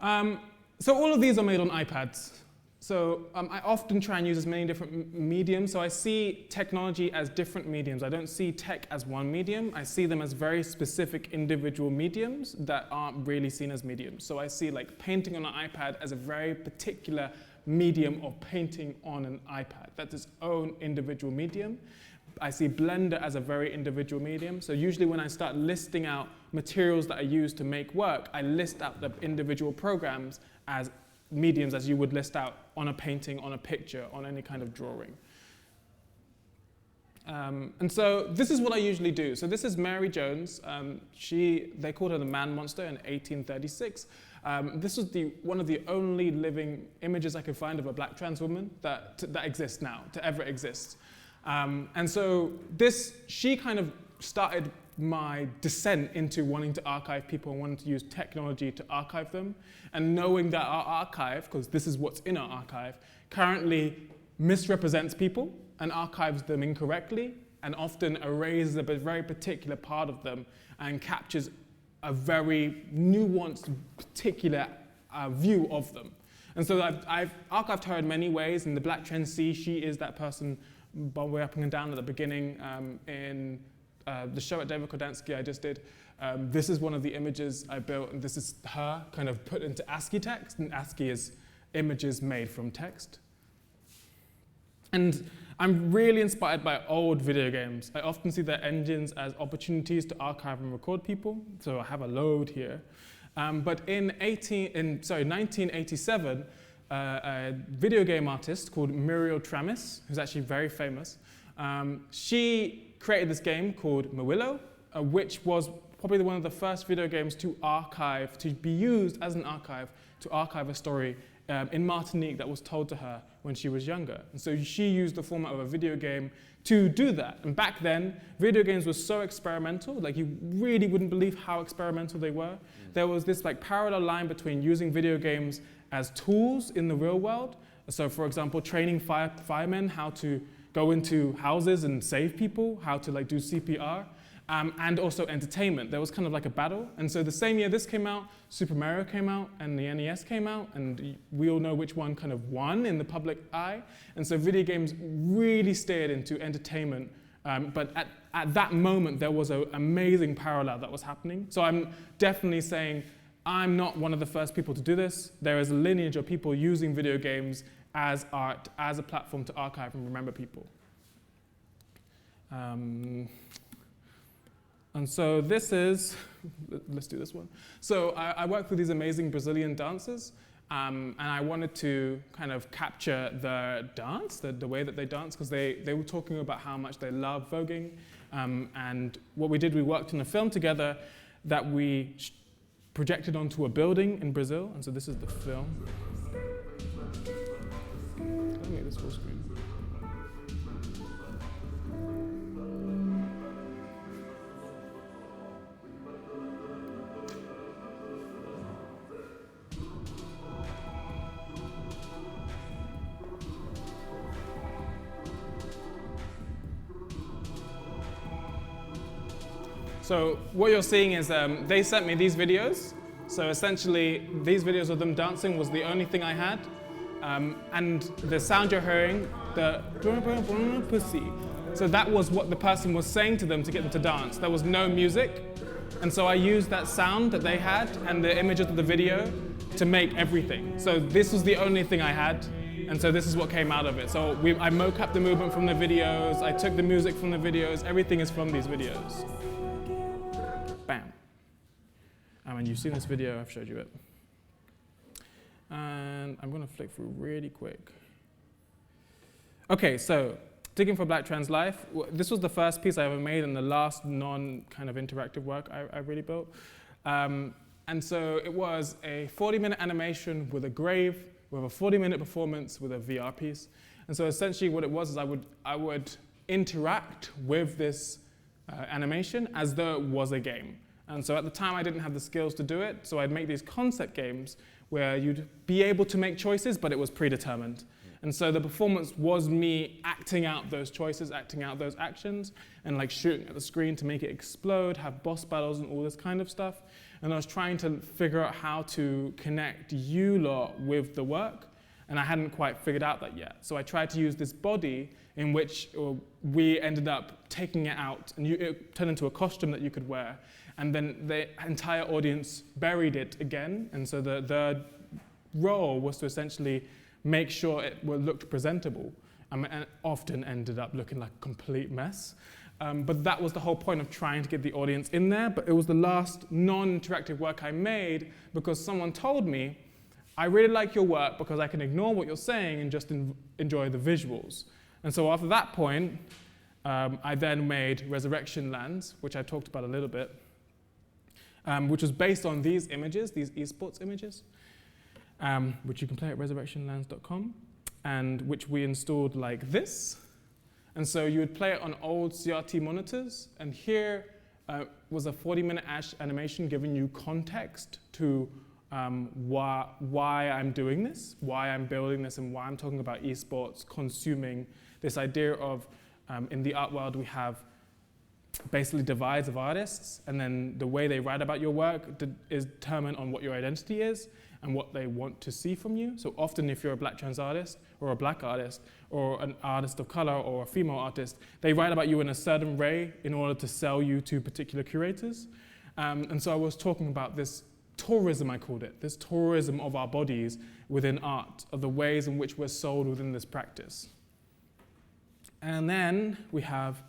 So all of these are made on iPads. So I often try and use as many different mediums. So I see technology as different mediums. I don't see tech as one medium. I see them as very specific individual mediums that aren't really seen as mediums. So I see like painting on an iPad as a very particular medium of painting on an iPad. That's its own individual medium. I see Blender as a very individual medium. So usually when I start listing out materials that I use to make work, I list out the individual programs as mediums as you would list out on a painting, on a picture, on any kind of drawing. And so this is what I usually do. So this is Mary Jones. They called her the man monster in 1836. This was one of the only living images I could find of a black trans woman that exists now, to ever exist. And so she kind of started my descent into wanting to archive people and wanting to use technology to archive them. And knowing that our archive, because this is what's in our archive, currently misrepresents people and archives them incorrectly and often erases a very particular part of them and captures a very nuanced, particular view of them. And so I've archived her in many ways. In the Black Trans Sea, she is that person way up and down at the beginning. In the show at David Kodansky I just did, this is one of the images I built, and this is her kind of put into ASCII text, and ASCII is images made from text. And I'm really inspired by old video games. I often see their engines as opportunities to archive and record people, so I have a load here. But in 1987, a video game artist called Muriel Tramis, who's actually very famous, she created this game called Mawillo, which was probably one of the first video games to be used as an archive, to archive a story in Martinique that was told to her when she was younger. And so she used the format of a video game to do that. And back then, video games were so experimental, like you really wouldn't believe how experimental they were. There was this like parallel line between using video games as tools in the real world. So for example, training firemen how to go into houses and save people, how to like do CPR, and also entertainment. There was kind of like a battle. And so the same year this came out, Super Mario came out, and the NES came out, and we all know which one kind of won in the public eye. And so video games really steered into entertainment. But at that moment, there was an amazing parallel that was happening. So I'm definitely saying I'm not one of the first people to do this. There is a lineage of people using video games as art, as a platform to archive and remember people. And so this is, let's do this one. So I worked with these amazing Brazilian dancers, and I wanted to kind of capture the dance, the way that they dance, because they were talking about how much they love voguing. And what we did, we worked on a film together that we projected onto a building in Brazil. And so this is the film. Let me make this full screen. So what you're seeing is they sent me these videos. So essentially, these videos of them dancing was the only thing I had. And the sound you're hearing, the pussy. So that was what the person was saying to them to get them to dance. There was no music. And so I used that sound that they had and the images of the video to make everything. So this was the only thing I had. And so this is what came out of it. So I mocaped the movement from the videos. I took the music from the videos. Everything is from these videos. Bam. And you've seen this video, I've showed you it. And I'm going to flick through really quick. Okay, so Digging for Black Trans Life. This was the first piece I ever made and the last non-kind of interactive work I really built. And so it was a 40-minute animation with a grave, with a 40-minute performance with a VR piece. And so essentially what it was is I would interact with this animation as though it was a game. And so at the time I didn't have the skills to do it, so I'd make these concept games where you'd be able to make choices, but it was predetermined. And so the performance was me acting out those choices, acting out those actions, and like shooting at the screen to make it explode, have boss battles and all this kind of stuff. And I was trying to figure out how to connect you lot with the work, and I hadn't quite figured out that yet. So I tried to use this body in which we ended up taking it out, and it turned into a costume that you could wear. And then the entire audience buried it again. And so the role was to essentially make sure it looked presentable, and it often ended up looking like a complete mess. But that was the whole point of trying to get the audience in there. But it was the last non-interactive work I made because someone told me, I really like your work because I can ignore what you're saying and just enjoy the visuals. And so after that point, I then made Resurrection Lands, which I talked about a little bit, which was based on these images, these esports images, which you can play at resurrectionlands.com, and which we installed like this. And so you would play it on old CRT monitors, and here was a 40-minute animation giving you context to why I'm doing this, why I'm building this, and why I'm talking about esports, consuming this idea of, in the art world, we have basically divides of artists, and then the way they write about your work is determined on what your identity is and what they want to see from you. So often if you're a black trans artist, or a black artist, or an artist of color, or a female artist, they write about you in a certain way in order to sell you to particular curators. And so I was talking about this tourism, I called it, this tourism of our bodies within art, of the ways in which we're sold within this practice. And then we have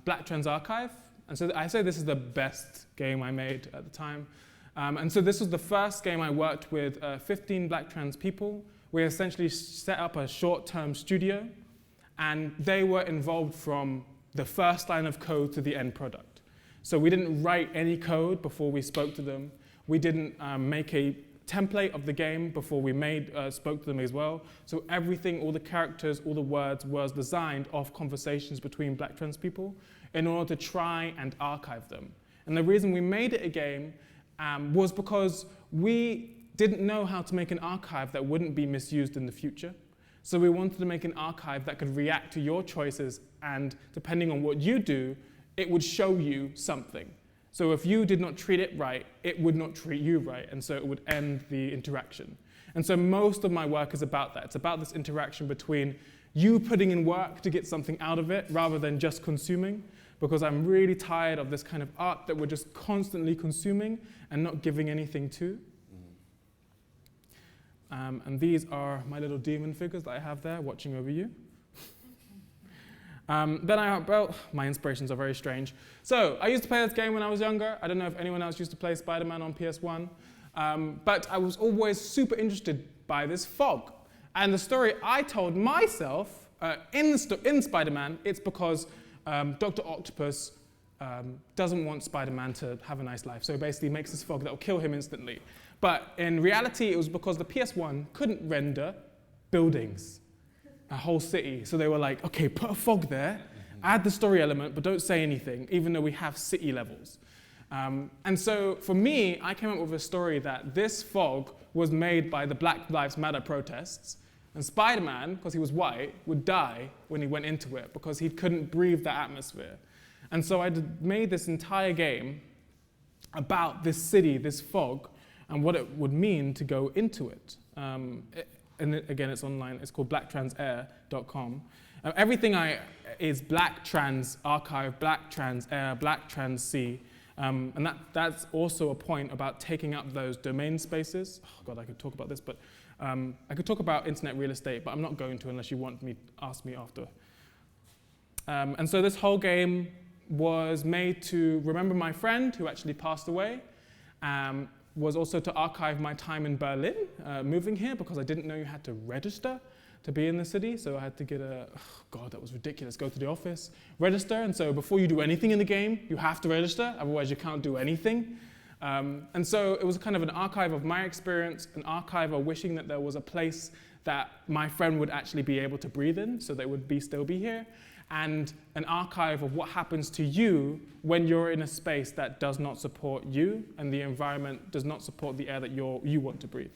Black Trans Archive. And so I say this is the best game I made at the time. And so this was the first game I worked with 15 black trans people. We essentially set up a short-term studio, and they were involved from the first line of code to the end product. So we didn't write any code before we spoke to them. We didn't make a template of the game before we spoke to them as well. So everything, all the characters, all the words was designed off conversations between black trans people in order to try and archive them. And the reason we made it a game was because we didn't know how to make an archive that wouldn't be misused in the future. So we wanted to make an archive that could react to your choices, and depending on what you do, it would show you something. So if you did not treat it right, it would not treat you right, and so it would end the interaction. And so most of my work is about that. It's about this interaction between you putting in work to get something out of it rather than just consuming, because I'm really tired of this kind of art that we're just constantly consuming and not giving anything to. And these are my little demon figures that I have there watching over you. My inspirations are very strange. So I used to play this game when I was younger. I don't know if anyone else used to play Spider-Man on PS1. But I was always super interested by this fog. And the story I told myself in Spider-Man, it's because Dr. Octopus doesn't want Spider-Man to have a nice life. So basically he makes this fog that will kill him instantly. But in reality, it was because the PS1 couldn't render buildings, a whole city. So they were like, okay, put a fog there, add the story element, but don't say anything, even though we have city levels. And so for me, I came up with a story that this fog was made by the Black Lives Matter protests, and Spider-Man, because he was white, would die when he went into it because he couldn't breathe that atmosphere. And so I made this entire game about this city, this fog, and what it would mean to go into it. And again, it's online. It's called blacktransair.com. Everything is Black Trans Archive, Black Trans Air, Black Trans Sea. And that's also a point about taking up those domain spaces. Oh God, I could talk about this, but I could talk about internet real estate, but I'm not going to unless you want me to ask me after. And so this whole game was made to remember my friend who actually passed away, was also to archive my time in Berlin, moving here, because I didn't know you had to register to be in the city. So I had to get God, that was ridiculous, go to the office, register. And so before you do anything in the game, you have to register, otherwise you can't do anything. And so it was kind of an archive of my experience, an archive of wishing that there was a place that my friend would actually be able to breathe in, so they would still be here, and an archive of what happens to you when you're in a space that does not support you and the environment does not support the air that you want to breathe.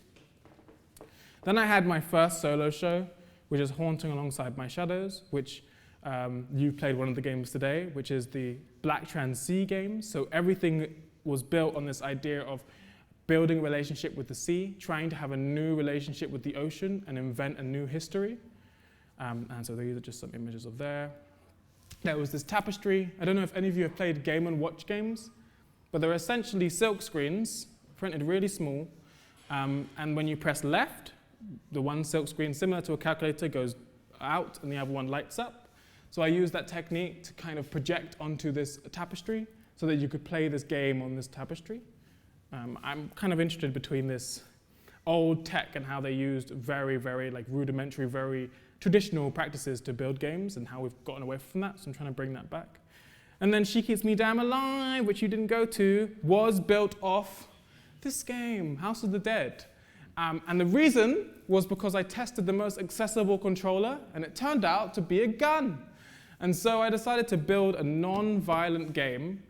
Then I had my first solo show, which is Haunting Alongside My Shadows, which you played one of the games today, which is the Black Trans Sea games. So everything was built on this idea of building a relationship with the sea, trying to have a new relationship with the ocean and invent a new history. And so these are just some images of there. There was this tapestry. I don't know if any of you have played Game & Watch games, but they're essentially silk screens, printed really small. And when you press left, the one silk screen, similar to a calculator, goes out and the other one lights up. So I used that technique to kind of project onto this tapestry so that you could play this game on this tapestry. I'm kind of interested between this old tech and how they used very, very like rudimentary, very traditional practices to build games and how we've gotten away from that. So I'm trying to bring that back. And then She Keeps Me Damn Alive, which you didn't go to, was built off this game, House of the Dead. And the reason was because I tested the most accessible controller, and it turned out to be a gun. And so I decided to build a non-violent game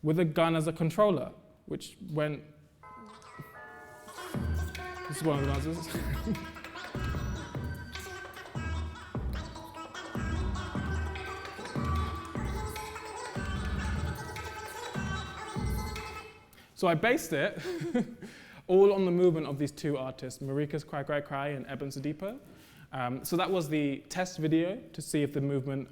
with a gun as a controller, which went... This is one of the answers. So I based it all on the movement of these two artists, Marika's Cry Cry Cry and Eben Sadipo. So that was the test video to see if the movement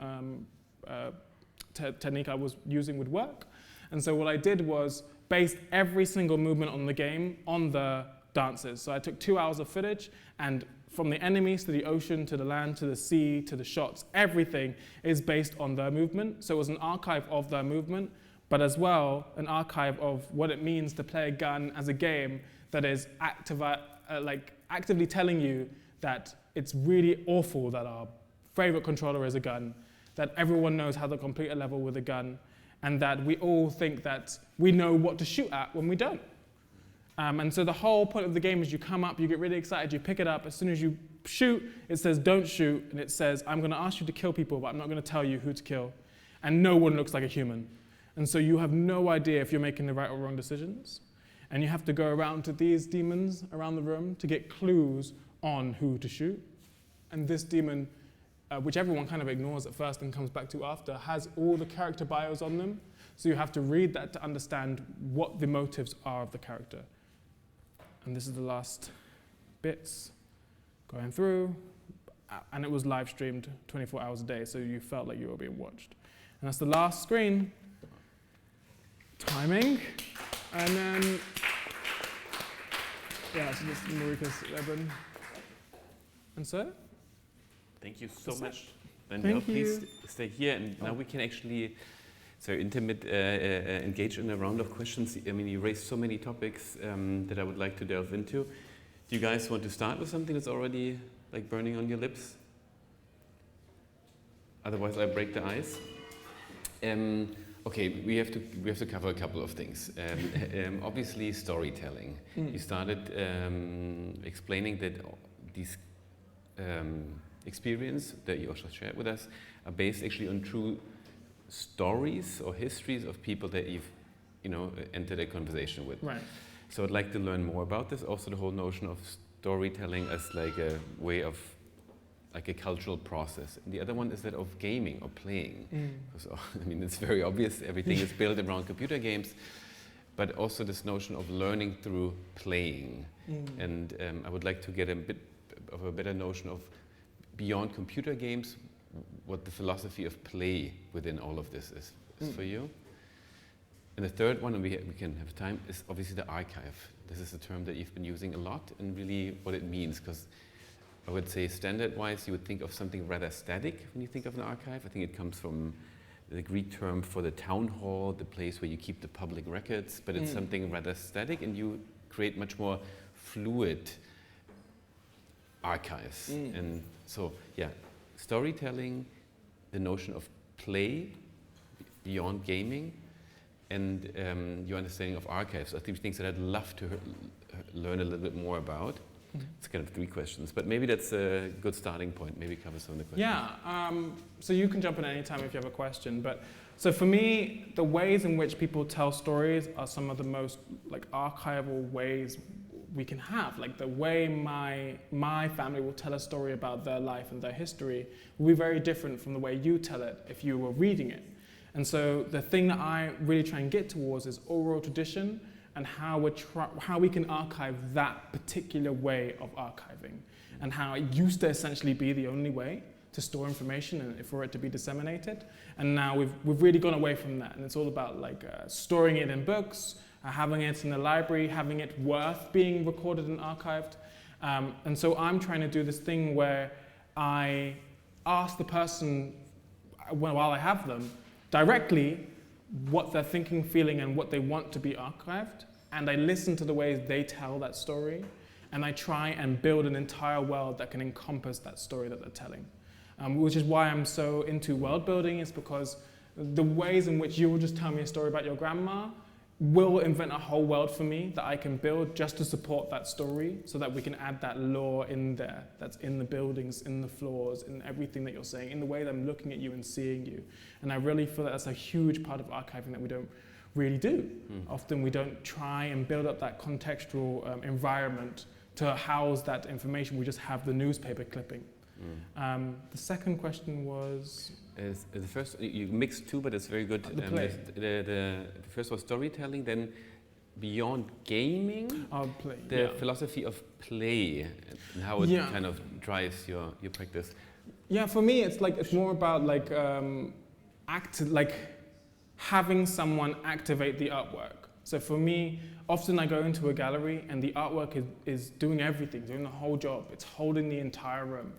technique I was using would work. And so what I did was based every single movement on the game on the dances. So I took 2 hours of footage, and from the enemies to the ocean to the land to the sea to the shots, everything is based on their movement. So it was an archive of their movement, but as well an archive of what it means to play a gun as a game that is actively telling you that it's really awful that our favorite controller is a gun, that everyone knows how to complete a level with a gun, and that we all think that we know what to shoot at when we don't. And so the whole point of the game is you come up, you get really excited, you pick it up, as soon as you shoot, it says don't shoot, and it says I'm going to ask you to kill people, but I'm not going to tell you who to kill. And no one looks like a human. And so you have no idea if you're making the right or wrong decisions. And you have to go around to these demons around the room to get clues on who to shoot. And this demon, which everyone kind of ignores at first and comes back to after, has all the character bios on them. So you have to read that to understand what the motives are of the character. And this is the last bits going through. And it was live streamed 24 hours a day, so you felt like you were being watched. And that's the last screen. Timing. And then, yeah, so this is Marika's Eben. And so? Thank you so much. Danielle, please stay here, and now we can actually, engage in a round of questions. I mean, you raised so many topics that I would like to delve into. Do you guys want to start with something that's already like burning on your lips? Otherwise, I break the ice. Okay, we have to cover a couple of things. Obviously, storytelling. You started explaining that these experience that you also shared with us are based actually on true stories or histories of people that you've entered a conversation with. Right. So I'd like to learn more about this. Also, the whole notion of storytelling as like a way of like a cultural process. And the other one is that of gaming or playing. So, I mean, it's very obvious, everything is built around computer games, but also this notion of learning through playing. And I would like to get a bit of a better notion of, beyond computer games, what the philosophy of play within all of this is for you. And the third one, and we can have time, is obviously the archive. This is a term that you've been using a lot, and really what it means, because I would say standard-wise, you would think of something rather static when you think of an archive. I think it comes from the Greek term for the town hall, the place where you keep the public records, but it's something rather static, and you create much more fluid archives. And so, yeah, storytelling, the notion of play beyond gaming, and your understanding of archives are things that I'd love to learn a little bit more about. It's kind of 3 questions, but maybe that's a good starting point. Maybe cover some of the questions. Yeah, so you can jump in any time if you have a question. But so for me, the ways in which people tell stories are some of the most like archival ways we can have. Like the way my family will tell a story about their life and their history will be very different from the way you tell it if you were reading it. And so the thing that I really try and get towards is oral tradition, and how we can archive that particular way of archiving, and how it used to essentially be the only way to store information and for it to be disseminated. And now we've really gone away from that, and it's all about like storing it in books, having it in the library, having it worth being recorded and archived. And so I'm trying to do this thing where I ask the person, while I have them, directly what they're thinking, feeling, and what they want to be archived. And I listen to the ways they tell that story. And I try and build an entire world that can encompass that story that they're telling. Which is why I'm so into world building, is because the ways in which you will just tell me a story about your grandma will invent a whole world for me that I can build just to support that story, so that we can add that lore in there that's in the buildings, in the floors, in everything that you're saying, in the way that I'm looking at you and seeing you. And I really feel that that's a huge part of archiving that we don't really do. Often we don't try and build up that contextual environment to house that information. We just have the newspaper clipping. The second question was? The first, you mixed two, but it's very good. The play. The first was storytelling, then beyond gaming, the philosophy of play and how it kind of drives your practice. Yeah, for me, it's more about having someone activate the artwork. So for me, often I go into a gallery and the artwork is doing everything, doing the whole job. It's holding the entire room.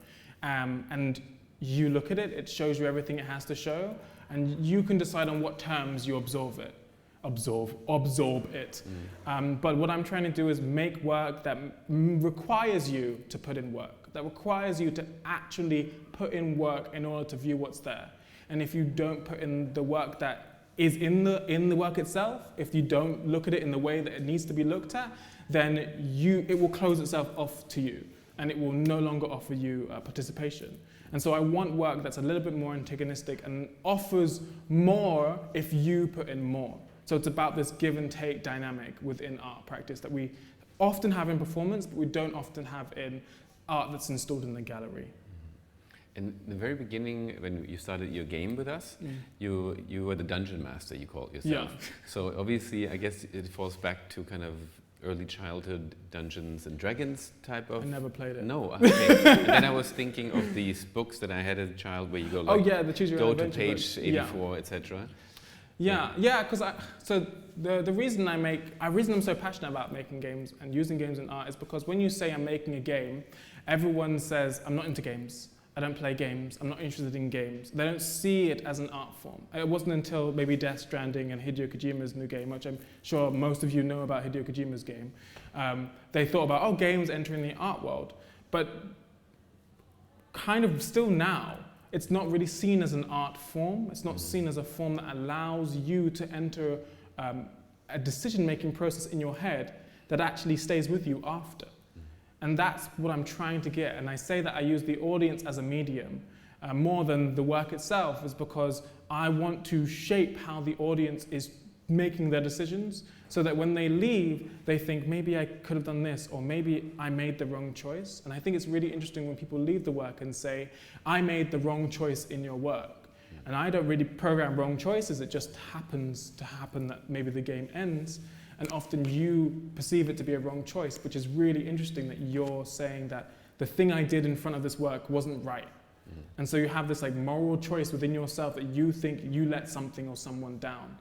And you look at it, it shows you everything it has to show, and you can decide on what terms you absorb it. But what I'm trying to do is make work that requires you to put in work, that requires you to actually put in work in order to view what's there. And if you don't put in the work that is in the work itself, if you don't look at it in the way that it needs to be looked at, then it will close itself off to you, and it will no longer offer you participation. And so I want work that's a little bit more antagonistic and offers more if you put in more. So it's about this give and take dynamic within art practice that we often have in performance, but we don't often have in art that's installed in the gallery. In the very beginning, when you started your game with us, you were the dungeon master, you called yourself. Yeah. So obviously, I guess it falls back to kind of early childhood Dungeons and Dragons type of... I never played it. No, okay. And then I was thinking of these books that I had as a child where you go the Choose Your Own go to Adventure page books. 84, etc. Because the reason I'm so passionate about making games and using games in art is because when you say I'm making a game, everyone says I'm not into games. I don't play games, I'm not interested in games. They don't see it as an art form. It wasn't until maybe Death Stranding and Hideo Kojima's new game, which I'm sure most of you know about Hideo Kojima's game, they thought about, games entering the art world. But kind of still now, it's not really seen as an art form. It's not seen as a form that allows you to enter a decision-making process in your head that actually stays with you after. And that's what I'm trying to get. And I say that I use the audience as a medium more than the work itself, is because I want to shape how the audience is making their decisions, so that when they leave, they think, maybe I could have done this, or maybe I made the wrong choice. And I think it's really interesting when people leave the work and say, I made the wrong choice in your work. And I don't really program wrong choices, it just happens to happen that maybe the game ends. And often you perceive it to be a wrong choice, which is really interesting that you're saying that the thing I did in front of this work wasn't right. And so you have this moral choice within yourself that you think you let something or someone down.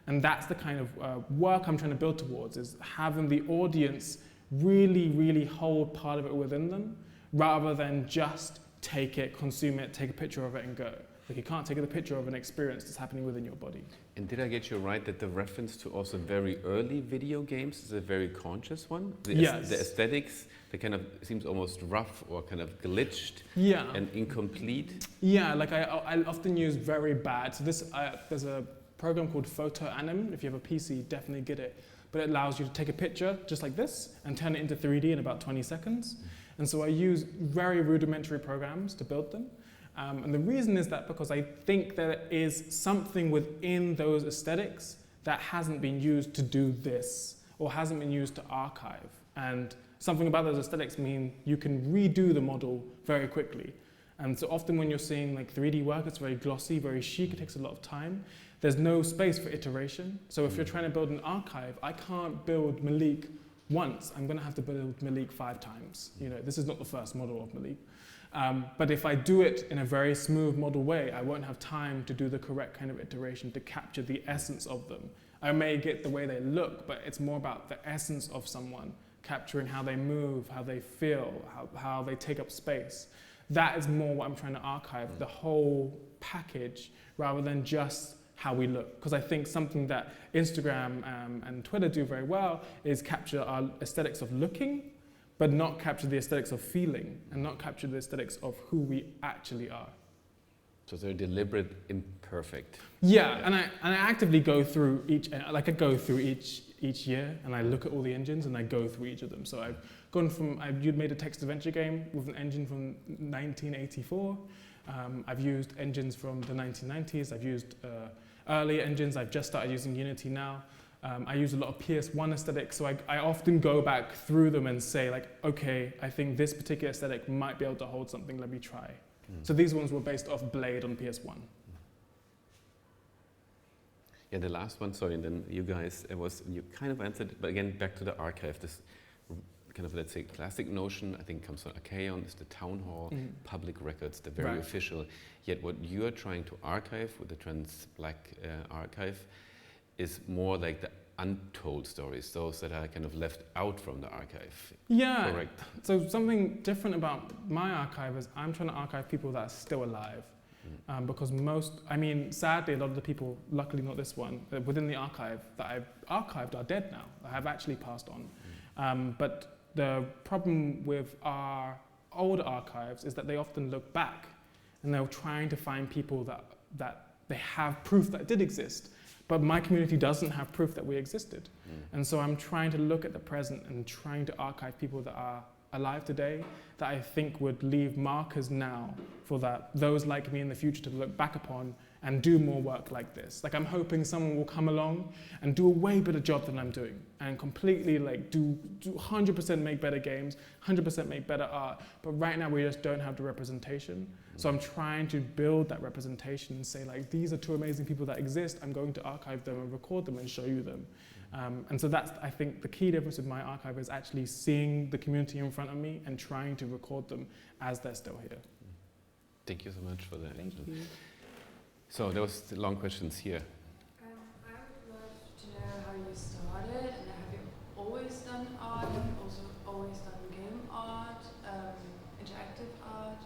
And that's the kind of work I'm trying to build towards, is having the audience really, really hold part of it within them, rather than just take it, consume it, take a picture of it and go. You can't take a picture of an experience that's happening within your body. And did I get you right that the reference to also very early video games is a very conscious one? Yes. The aesthetics, that kind of seems almost rough or kind of glitched and incomplete. Yeah, I often use very bad. So there's a program called Photo Anim. If you have a PC, definitely get it. But it allows you to take a picture just like this and turn it into 3D in about 20 seconds. And so I use very rudimentary programs to build them. And the reason is that because I think there is something within those aesthetics that hasn't been used to do this, or hasn't been used to archive. And something about those aesthetics mean you can redo the model very quickly. And so often when you're seeing 3D work, it's very glossy, very chic, it takes a lot of time. There's no space for iteration. So if you're trying to build an archive, I can't build Malik once. I'm going to have to build Malik 5 times. This is not the first model of Malik. But if I do it in a very smooth model way, I won't have time to do the correct kind of iteration to capture the essence of them. I may get the way they look, but it's more about the essence of someone capturing how they move, how they feel, how they take up space. That is more what I'm trying to archive, the whole package, rather than just how we look. Because I think something that Instagram and Twitter do very well is capture our aesthetics of looking, but not capture the aesthetics of feeling, and not capture the aesthetics of who we actually are. So they're deliberate, imperfect. Yeah, and I actively go through each year, and I look at all the engines and I go through each of them. So I've gone from, you'd made a text adventure game with an engine from 1984. I've used engines from the 1990s. I've used earlier engines. I've just started using Unity now. I use a lot of PS1 aesthetics, so I often go back through them and say, like, okay, I think this particular aesthetic might be able to hold something, let me try. So these ones were based off Blade on PS1. Yeah, the last one, sorry, and then you guys, you kind of answered it, but again, back to the archive, this kind of, let's say, classic notion, I think comes from Achaeon, is the town hall, public records, the very official. Yet what you're trying to archive with the Trans-Black archive is more like the untold stories, those that are kind of left out from the archive. Yeah, correct. So something different about my archive is I'm trying to archive people that are still alive. Because sadly, a lot of the people, luckily not this one, within the archive that I've archived are dead now, that have actually passed on. But the problem with our older archives is that they often look back and they're trying to find people that they have proof that did exist. But my community doesn't have proof that we existed. And so I'm trying to look at the present and trying to archive people that are alive today that I think would leave markers now for those like me in the future to look back upon and do more work like this. Like, I'm hoping someone will come along and do a way better job than I'm doing and completely do 100% make better games, 100% make better art. But right now we just don't have the representation. So I'm trying to build that representation and say, like, these are two amazing people that exist. I'm going to archive them and record them and show you them. And so that's, I think, the key difference with my archive is actually seeing the community in front of me and trying to record them as they're still here. Thank you so much for that. Thank you. So there was the long questions here. I would love to know how you started, and have you always done art? Have you also always done game art, interactive art?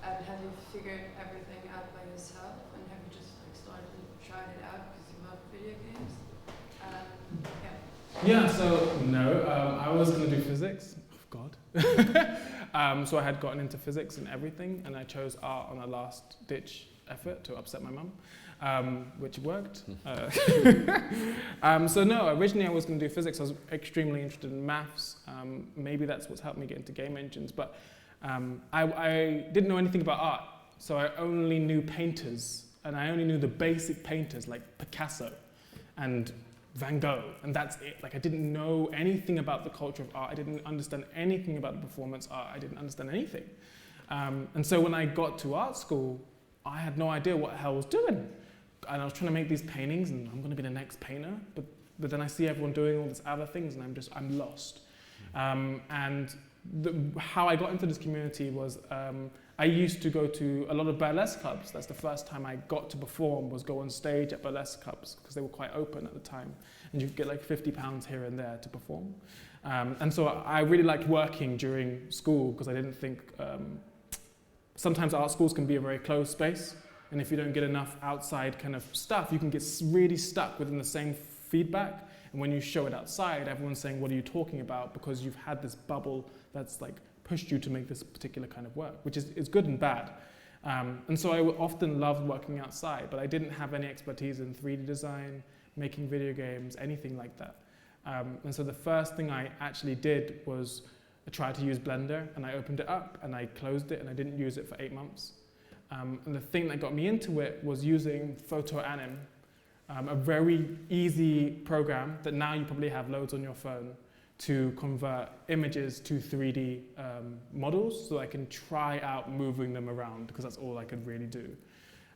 And have you figured everything out by yourself? And have you just started and tried it out because you love video games? Yeah, so no, I was going to do physics. Oh, God. So I had gotten into physics and everything, and I chose art on a last-ditch effort to upset my mum, which worked. So no, originally I was going to do physics. I was extremely interested in maths. Maybe that's what's helped me get into game engines. But I didn't know anything about art, so I only knew painters, and I only knew the basic painters like Picasso and Van Gogh, and that's it. Like, I didn't know anything about the culture of art. I didn't understand anything about the performance art. I didn't understand anything. And so when I got to art school, I had no idea what the hell I was doing. And I was trying to make these paintings, and I'm going to be the next painter. But then I see everyone doing all these other things, and I'm lost. And how I got into this community was I used to go to a lot of burlesque clubs. That's the first time I got to perform, was go on stage at burlesque clubs, because they were quite open at the time. And you could get like £50 here and there to perform. And so I really liked working during school, because I didn't think, sometimes art schools can be a very closed space. And if you don't get enough outside kind of stuff, you can get really stuck within the same feedback. And when you show it outside, everyone's saying, what are you talking about? Because you've had this bubble that's like pushed you to make this particular kind of work, which is good and bad. And so I often loved working outside, but I didn't have any expertise in 3D design, making video games, anything like that. And so the first thing I actually did was I tried to use Blender, and I opened it up and I closed it, and I didn't use it for 8 months. And the thing that got me into it was using PhotoAnim, a very easy program that now you probably have loads on your phone, to convert images to 3D models, so I can try out moving them around, because that's all I could really do.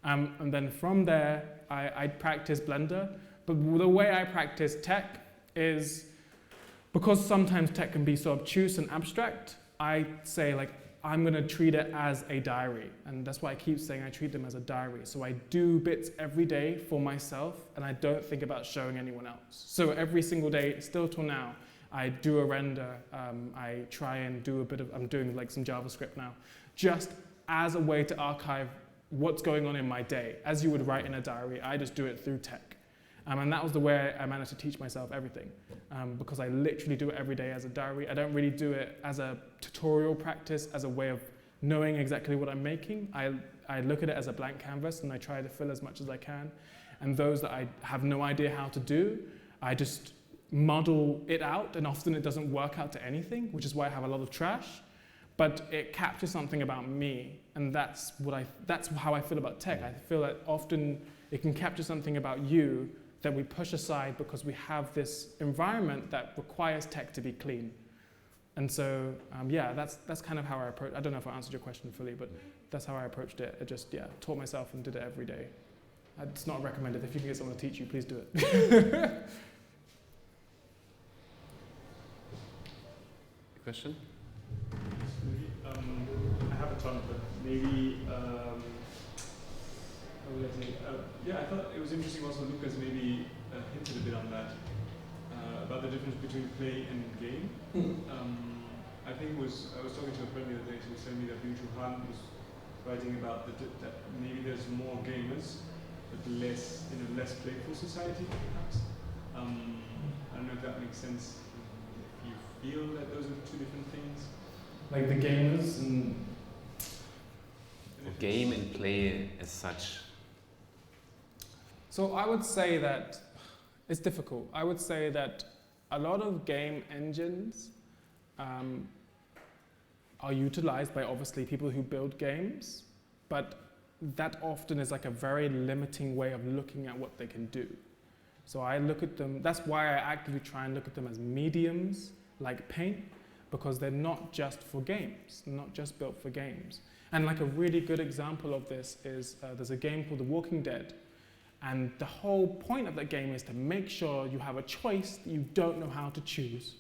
And then from there, I practiced Blender. But the way I practice tech is, because sometimes tech can be so obtuse and abstract, I say, like, I'm going to treat it as a diary. And that's why I keep saying I treat them as a diary. So I do bits every day for myself, and I don't think about showing anyone else. So every single day, still till now, I do a render, I try and do a bit of, I'm doing like some JavaScript now, just as a way to archive what's going on in my day. As you would write in a diary, I just do it through tech. And that was the way I managed to teach myself everything, because I literally do it every day as a diary. I don't really do it as a tutorial practice, as a way of knowing exactly what I'm making. I look at it as a blank canvas and I try to fill as much as I can. And those that I have no idea how to do, I just model it out, and often it doesn't work out to anything, which is why I have a lot of trash. But it captures something about me, and that's how I feel about tech. I feel that often it can capture something about you that we push aside because we have this environment that requires tech to be clean. And so, yeah, that's kind of how I approach. I don't know if I answered your question fully, but that's how I approached it. I just, yeah, taught myself and did it every day. It's not recommended. If you can get someone to teach you, please do it. Question? I have a ton, but maybe how would I say? Yeah, I thought it was interesting also. Lukas maybe hinted a bit on that about the difference between play and game. I think I was talking to a friend the other day. She was telling me that Han was writing about that maybe there's more gamers, but less playful society, perhaps. I don't know if that makes sense. If you feel that those are two different things. Like the gamers and game and play as such. So I would say that it's difficult. I would say that a lot of game engines are utilized by obviously people who build games, but that often is like a very limiting way of looking at what they can do. So I look at them, that's why I actively try and look at them as mediums like paint, because they're not just for games, not just built for games. And like a really good example of this is there's a game called The Walking Dead, and the whole point of that game is to make sure you have a choice that you don't know how to choose,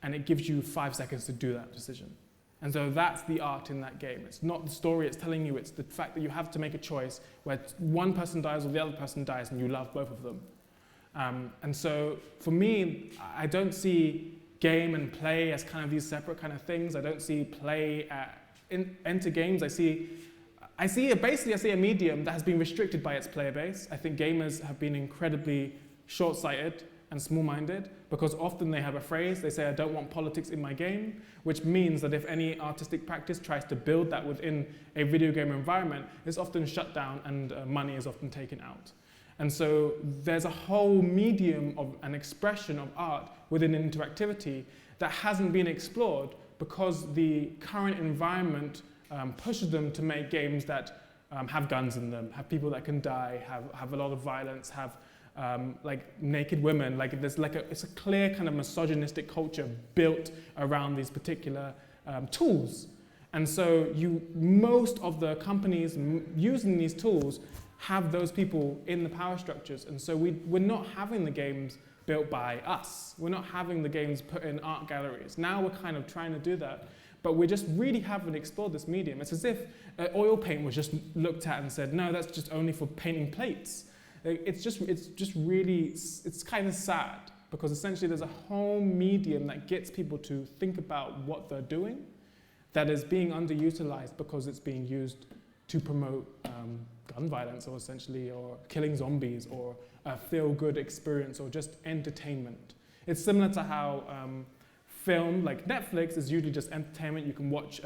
and it gives you 5 seconds to do that decision. And so that's the art in that game. It's not the story it's telling you, it's the fact that you have to make a choice where one person dies or the other person dies and you love both of them. And so for me, I don't see game and play as kind of these separate kind of things. I don't see play enter games. I see a medium that has been restricted by its player base. I think gamers have been incredibly short-sighted and small-minded, because often they have a phrase, they say, I don't want politics in my game, which means that if any artistic practice tries to build that within a video game environment, it's often shut down and money is often taken out. And so there's a whole medium of an expression of art within interactivity that hasn't been explored because the current environment pushes them to make games that have guns in them, have people that can die, have a lot of violence, have like naked women. Like it's a clear kind of misogynistic culture built around these particular tools. And so most of the companies using these tools have those people in the power structures. And so we're not having the games built by us. We're not having the games put in art galleries. Now we're kind of trying to do that, but we just really haven't explored this medium. It's as if oil paint was just looked at and said, no, that's just only for painting plates. It's kind of sad, because essentially there's a whole medium that gets people to think about what they're doing that is being underutilized because it's being used to promote gun violence, or essentially, or killing zombies, or a feel-good experience, or just entertainment. It's similar to how film, like Netflix, is usually just entertainment. You can watch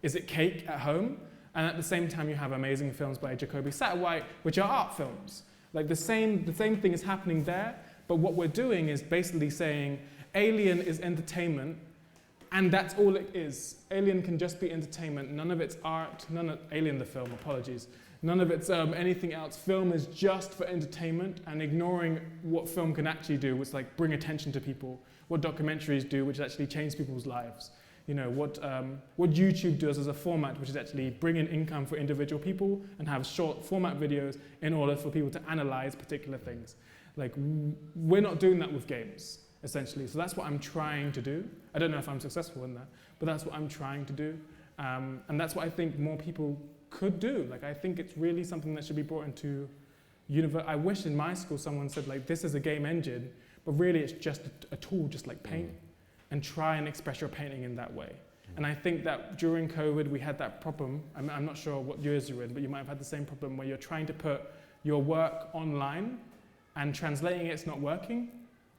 Is It Cake at home? And at the same time, you have amazing films by Jacoby Satterwhite, which are art films. Like the same thing is happening there, but what we're doing is basically saying Alien is entertainment, and that's all it is. Alien can just be entertainment. None of it's art. Alien the film, apologies. None of it's anything else. Film is just for entertainment, and ignoring what film can actually do, which is like bring attention to people. What documentaries do, which actually change people's lives. You know, what YouTube does as a format, which is actually bring in income for individual people and have short format videos in order for people to analyze particular things. Like, we're not doing that with games, essentially. So that's what I'm trying to do. I don't know if I'm successful in that, but that's what I'm trying to do. And that's what I think more people could do. Like, I think it's really something that should be brought into I wish in my school someone said, like, this is a game engine, but really it's just a tool, just like paint, and try and express your painting in that way. And I think that during COVID, we had that problem. I'm not sure what years you're in, but you might have had the same problem where you're trying to put your work online and translating it's not working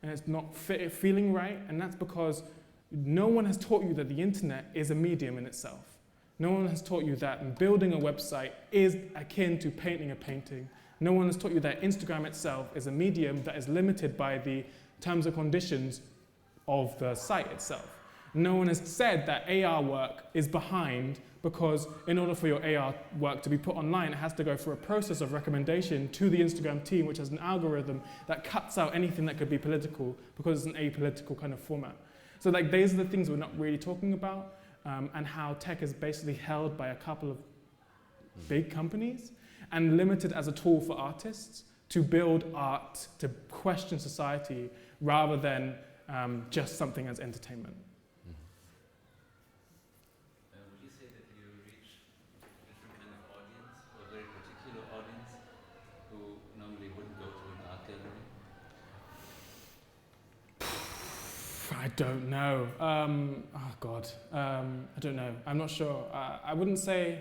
and it's not feeling right. And that's because no one has taught you that the internet is a medium in itself. No one has taught you that building a website is akin to painting a painting. No one has taught you that Instagram itself is a medium that is limited by the terms and conditions of the site itself. No one has said that AR work is behind because in order for your AR work to be put online, it has to go through a process of recommendation to the Instagram team, which has an algorithm that cuts out anything that could be political because it's an apolitical kind of format. So like these are the things we're not really talking about, and how tech is basically held by a couple of big companies and limited as a tool for artists to build art, to question society, rather than just something as entertainment. Would you say that you reach a different kind of audience, or a very particular audience, who normally wouldn't go to an art gallery? I don't know. Oh God, I don't know. I'm not sure. I wouldn't say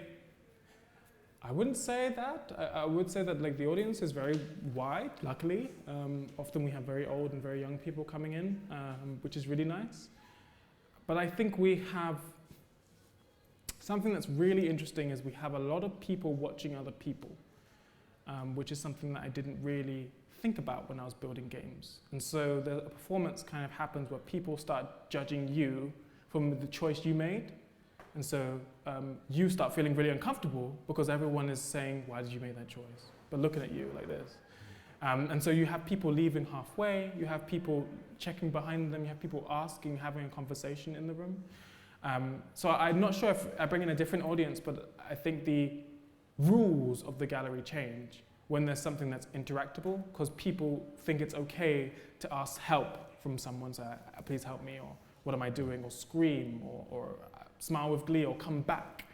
that. I would say that like the audience is very wide. Luckily, often we have very old and very young people coming in, which is really nice. But I think we have something that's really interesting is we have a lot of people watching other people, which is something that I didn't really think about when I was building games. And so the performance kind of happens where people start judging you from the choice you made. And so you start feeling really uncomfortable because everyone is saying, why did you make that choice? But looking at you like this. And so you have people leaving halfway, you have people checking behind them, you have people asking, having a conversation in the room. So I'm not sure if I bring in a different audience, but I think the rules of the gallery change when there's something that's interactable, because people think it's okay to ask help from someone, say, please help me, or what am I doing, or scream, or smile with glee, or come back.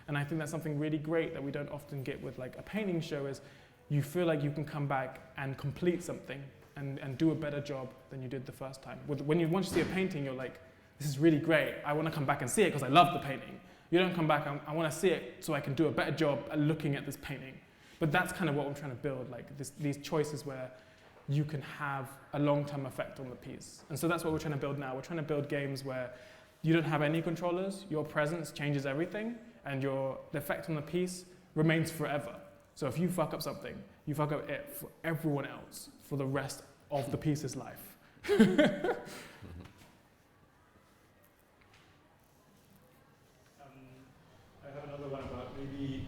And I think that's something really great that we don't often get with like a painting show, is you feel like you can come back and complete something and do a better job than you did the first time. When you see a painting, you're like, this is really great, I want to come back and see it because I love the painting. You don't come back, I want to see it so I can do a better job at looking at this painting. But that's kind of what I'm trying to build, like these choices where you can have a long-term effect on the piece. And so that's what we're trying to build now. We're trying to build games where you don't have any controllers, your presence changes everything, and the effect on the piece remains forever. So if you fuck up something, you fuck up it for everyone else for the rest of the piece's life. I have another one about maybe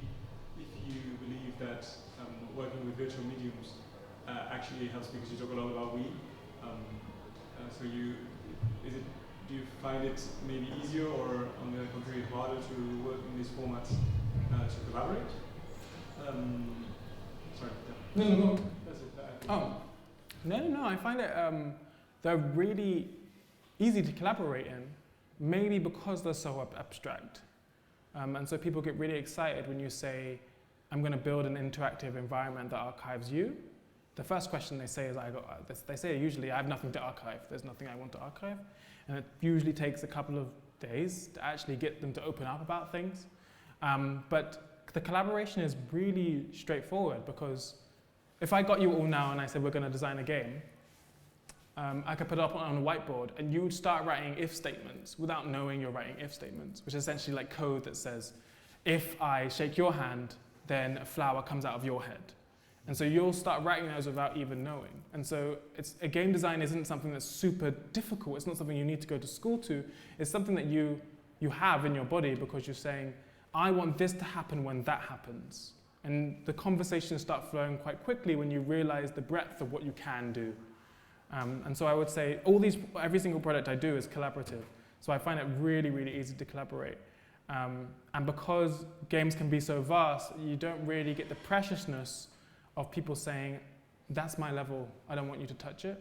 if you believe that working with virtual mediums actually helps, because you talk a lot about we. Do you find it maybe easier or on the contrary harder to work in these formats to collaborate? Sorry. Yeah. No. That's it. No. I find it they're really easy to collaborate in, maybe because they're so abstract. And so people get really excited when you say, I'm going to build an interactive environment that archives you. The first question they say is, they say usually, I have nothing to archive. There's nothing I want to archive. And it usually takes a couple of days to actually get them to open up about things. But the collaboration is really straightforward, because if I got you all now and I said, we're going to design a game, I could put it up on a whiteboard and you would start writing if statements without knowing you're writing if statements, which is essentially like code that says, if I shake your hand, then a flower comes out of your head. And so you'll start writing those without even knowing. And so a game design isn't something that's super difficult. It's not something you need to go to school to. It's something that you have in your body, because you're saying, I want this to happen when that happens. And the conversations start flowing quite quickly when you realize the breadth of what you can do. And so I would say every single product I do is collaborative. So I find it really, really easy to collaborate. And because games can be so vast, you don't really get the preciousness of people saying, that's my level, I don't want you to touch it.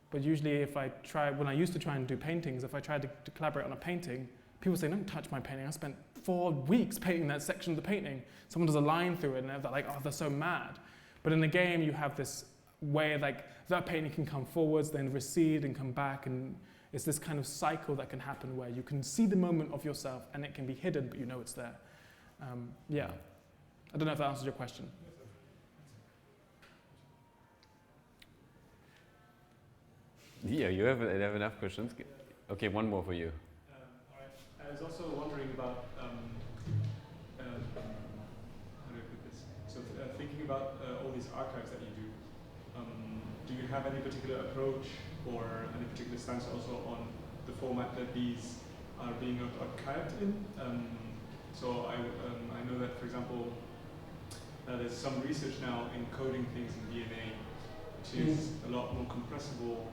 But usually when I used to try and do paintings, if I tried to collaborate on a painting, people say, don't touch my painting. I spent 4 weeks painting that section of the painting. Someone does a line through it and they're like, oh, they're so mad. But in the game, you have this way like that painting can come forwards, then recede and come back, and it's this kind of cycle that can happen where you can see the moment of yourself and it can be hidden, but you know it's there. Yeah, I don't know if that answers your question. Yeah, you have enough questions. Okay, one more for you. All right. I was also wondering about how do I put this? So thinking about all these archives that you do you have any particular approach or any particular stance also on the format that these are being archived in? So I know that, for example, there's some research now in coding things in DNA, which is a lot more compressible.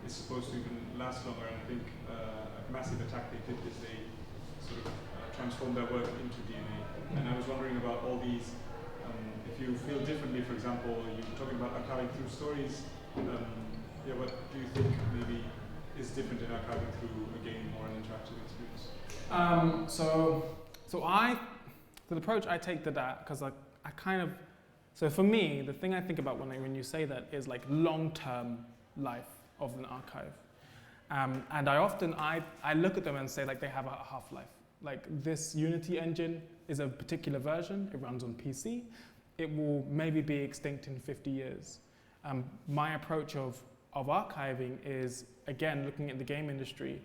It's supposed to even last longer, and I think a massive attack they did is they sort of transformed their work into DNA. And I was wondering about all these, if you feel differently, for example, you're talking about archiving through stories, yeah, what do you think maybe is different in archiving through, again, more an interactive experience? So the approach I take to that, because I kind of, so for me, the thing I think about when you say that is like long-term life of an archive. And I look at them and say like they have a half-life. Like this Unity engine is a particular version, it runs on PC. It will maybe be extinct in 50 years. My approach of archiving is, again, looking at the game industry.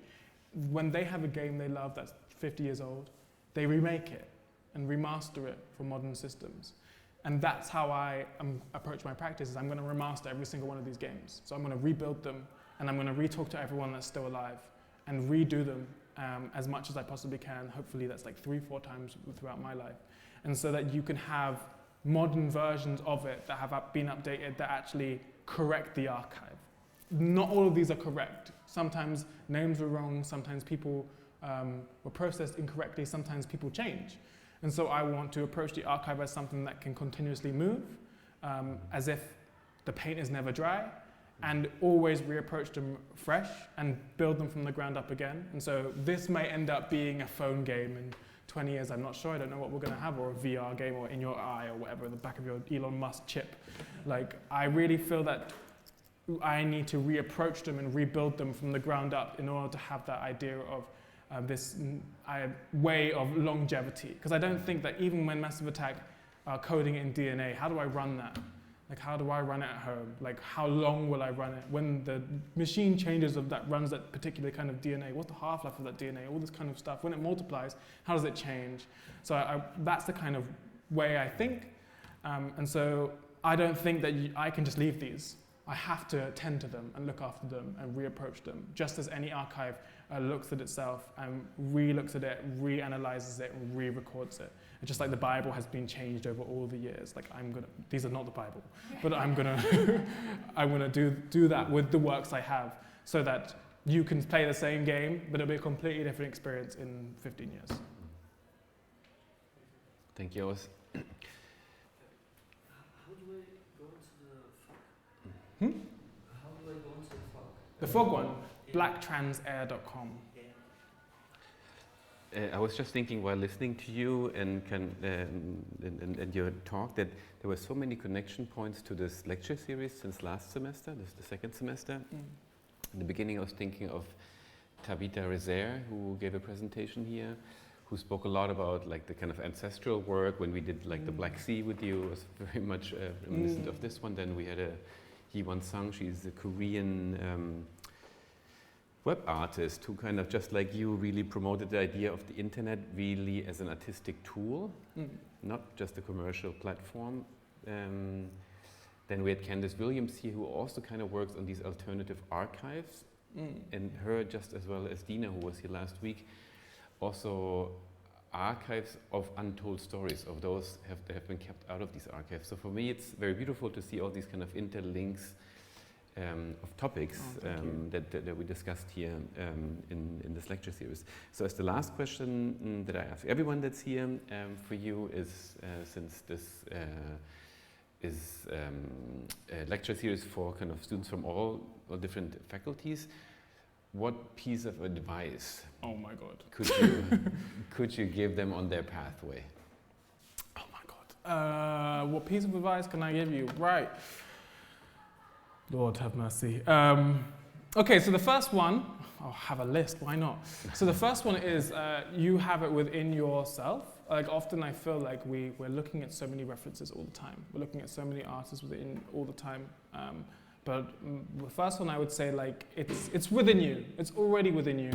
When they have a game they love that's 50 years old, they remake it and remaster it for modern systems. And that's how I approach my practice, is I'm going to remaster every single one of these games. So I'm going to rebuild them, and I'm going to re-talk to everyone that's still alive and redo them as much as I possibly can. Hopefully that's like 3-4 times throughout my life. And so that you can have modern versions of it that have been updated that actually correct the archive. Not all of these are correct. Sometimes names were wrong, sometimes people were processed incorrectly, sometimes people change. And so I want to approach the archive as something that can continuously move, as if the paint is never dry, and always reapproach them fresh and build them from the ground up again. And so this may end up being a phone game in 20 years, I'm not sure, I don't know what we're gonna have, or a VR game, or in your eye, or whatever, the back of your Elon Musk chip. Like, I really feel that I need to reapproach them and rebuild them from the ground up in order to have that idea of this way of longevity. Because I don't think that even when Massive Attack are coding it in DNA, how do I run that? Like, how do I run it at home? Like, how long will I run it? When the machine changes of that runs that particular kind of DNA, what's the half-life of that DNA? All this kind of stuff. When it multiplies, how does it change? So that's the kind of way I think. And so I don't think that I can just leave these. I have to tend to them and look after them and reapproach them, just as any archive looks at itself and re-looks at it, reanalyzes it, and re-records it. It's just like the Bible has been changed over all the years. Like these are not the Bible, but I'm gonna do that with the works I have, so that you can play the same game, but it'll be a completely different experience in 15 years. Thank you. How do I go into the fog? How do I go into the fog? The fog one, blacktransair.com. I was just thinking while listening to you and your talk that there were so many connection points to this lecture series since last semester. This is the second semester. In the beginning I was thinking of Tabitha Rezer, who gave a presentation here, who spoke a lot about like the kind of ancestral work. When we did like the Black Sea with you, it was very much reminiscent of this one. Then we had Hee-Won Sang, she's a Korean web artist who kind of, just like you, really promoted the idea of the internet really as an artistic tool, not just a commercial platform. Then we had Candice Williams here, who also kind of works on these alternative archives, and her, just as well as Dina, who was here last week, also archives of untold stories, of those that have been kept out of these archives. So for me, it's very beautiful to see all these kind of interlinks of topics that we discussed here in this lecture series. So as the last question that I ask everyone that's here for you is, since this is a lecture series for kind of students from all different faculties, what piece of advice could you give them on their pathway? Oh my God. What piece of advice can I give you? Right. Lord have mercy. Okay, so the first one, I'll have a list, why not? So the first one is you have it within yourself. Like often I feel like we're looking at so many references all the time. We're looking at so many artists within all the time. But the first one I would say, like, it's within you. It's already within you.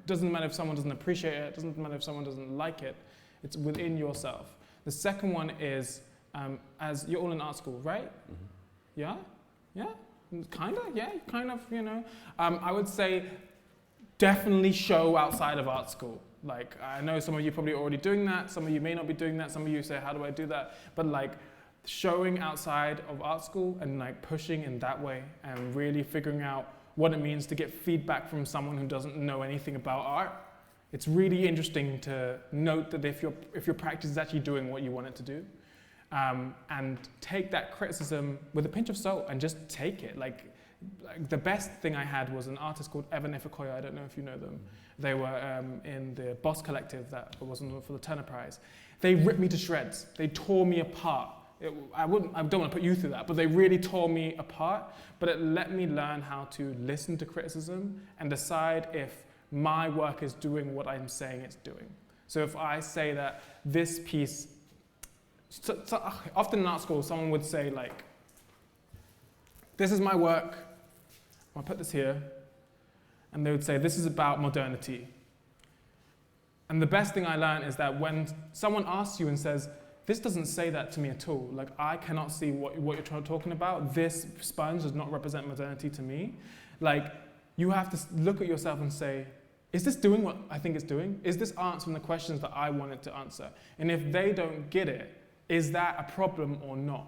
Doesn't matter if someone doesn't appreciate it. Doesn't matter if someone doesn't like it. It's within yourself. The second one is, as you're all in art school, right? Mm-hmm. Yeah? Yeah? Kind of, yeah, kind of, you know. I would say definitely show outside of art school. Like, I know some of you probably already doing that. Some of you may not be doing that. Some of you say, how do I do that? But like, showing outside of art school and like pushing in that way and really figuring out what it means to get feedback from someone who doesn't know anything about art. It's really interesting to note that if your practice is actually doing what you want it to do, and take that criticism with a pinch of salt and just take it. Like the best thing I had was an artist called Evan Ifekoya. I don't know if you know them. They were in the Boss Collective that was for the Turner Prize. They ripped me to shreds. They tore me apart. I don't want to put you through that, but they really tore me apart. But it let me learn how to listen to criticism and decide if my work is doing what I'm saying it's doing. So if I say that this piece, often in art school, someone would say like, this is my work, I'll put this here, and they would say, this is about modernity. And the best thing I learned is that when someone asks you and says, this doesn't say that to me at all, like I cannot see what you're talking about, this sponge does not represent modernity to me, like you have to look at yourself and say, is this doing what I think it's doing? Is this answering the questions that I wanted to answer? And if they don't get it, is that a problem or not?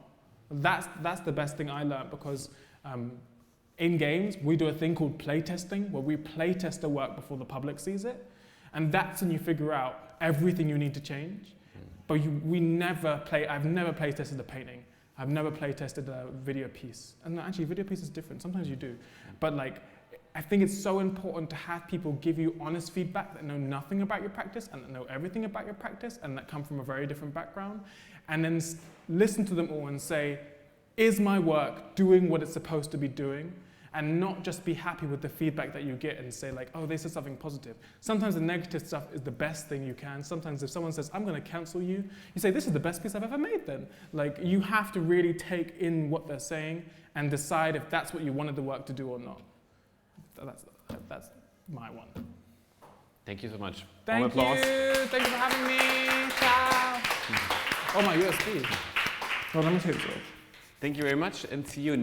That's the best thing I learned, because in games, we do a thing called playtesting, where we playtest the work before the public sees it. And that's when you figure out everything you need to change. But I've never playtested a painting. I've never playtested a video piece. And actually, video piece is different. Sometimes you do. But like, I think it's so important to have people give you honest feedback that know nothing about your practice and that know everything about your practice and that come from a very different background. And then listen to them all and say, is my work doing what it's supposed to be doing? And not just be happy with the feedback that you get and say like, oh, they said something positive. Sometimes the negative stuff is the best thing you can. Sometimes if someone says, I'm going to cancel you, you say, this is the best piece I've ever made then. Like, you have to really take in what they're saying and decide if that's what you wanted the work to do or not. That's my one. Thank you so much. Thank you. Thank you for having me. Ciao. Oh, my USB. Well, let me take this off. Thank you very much, and see you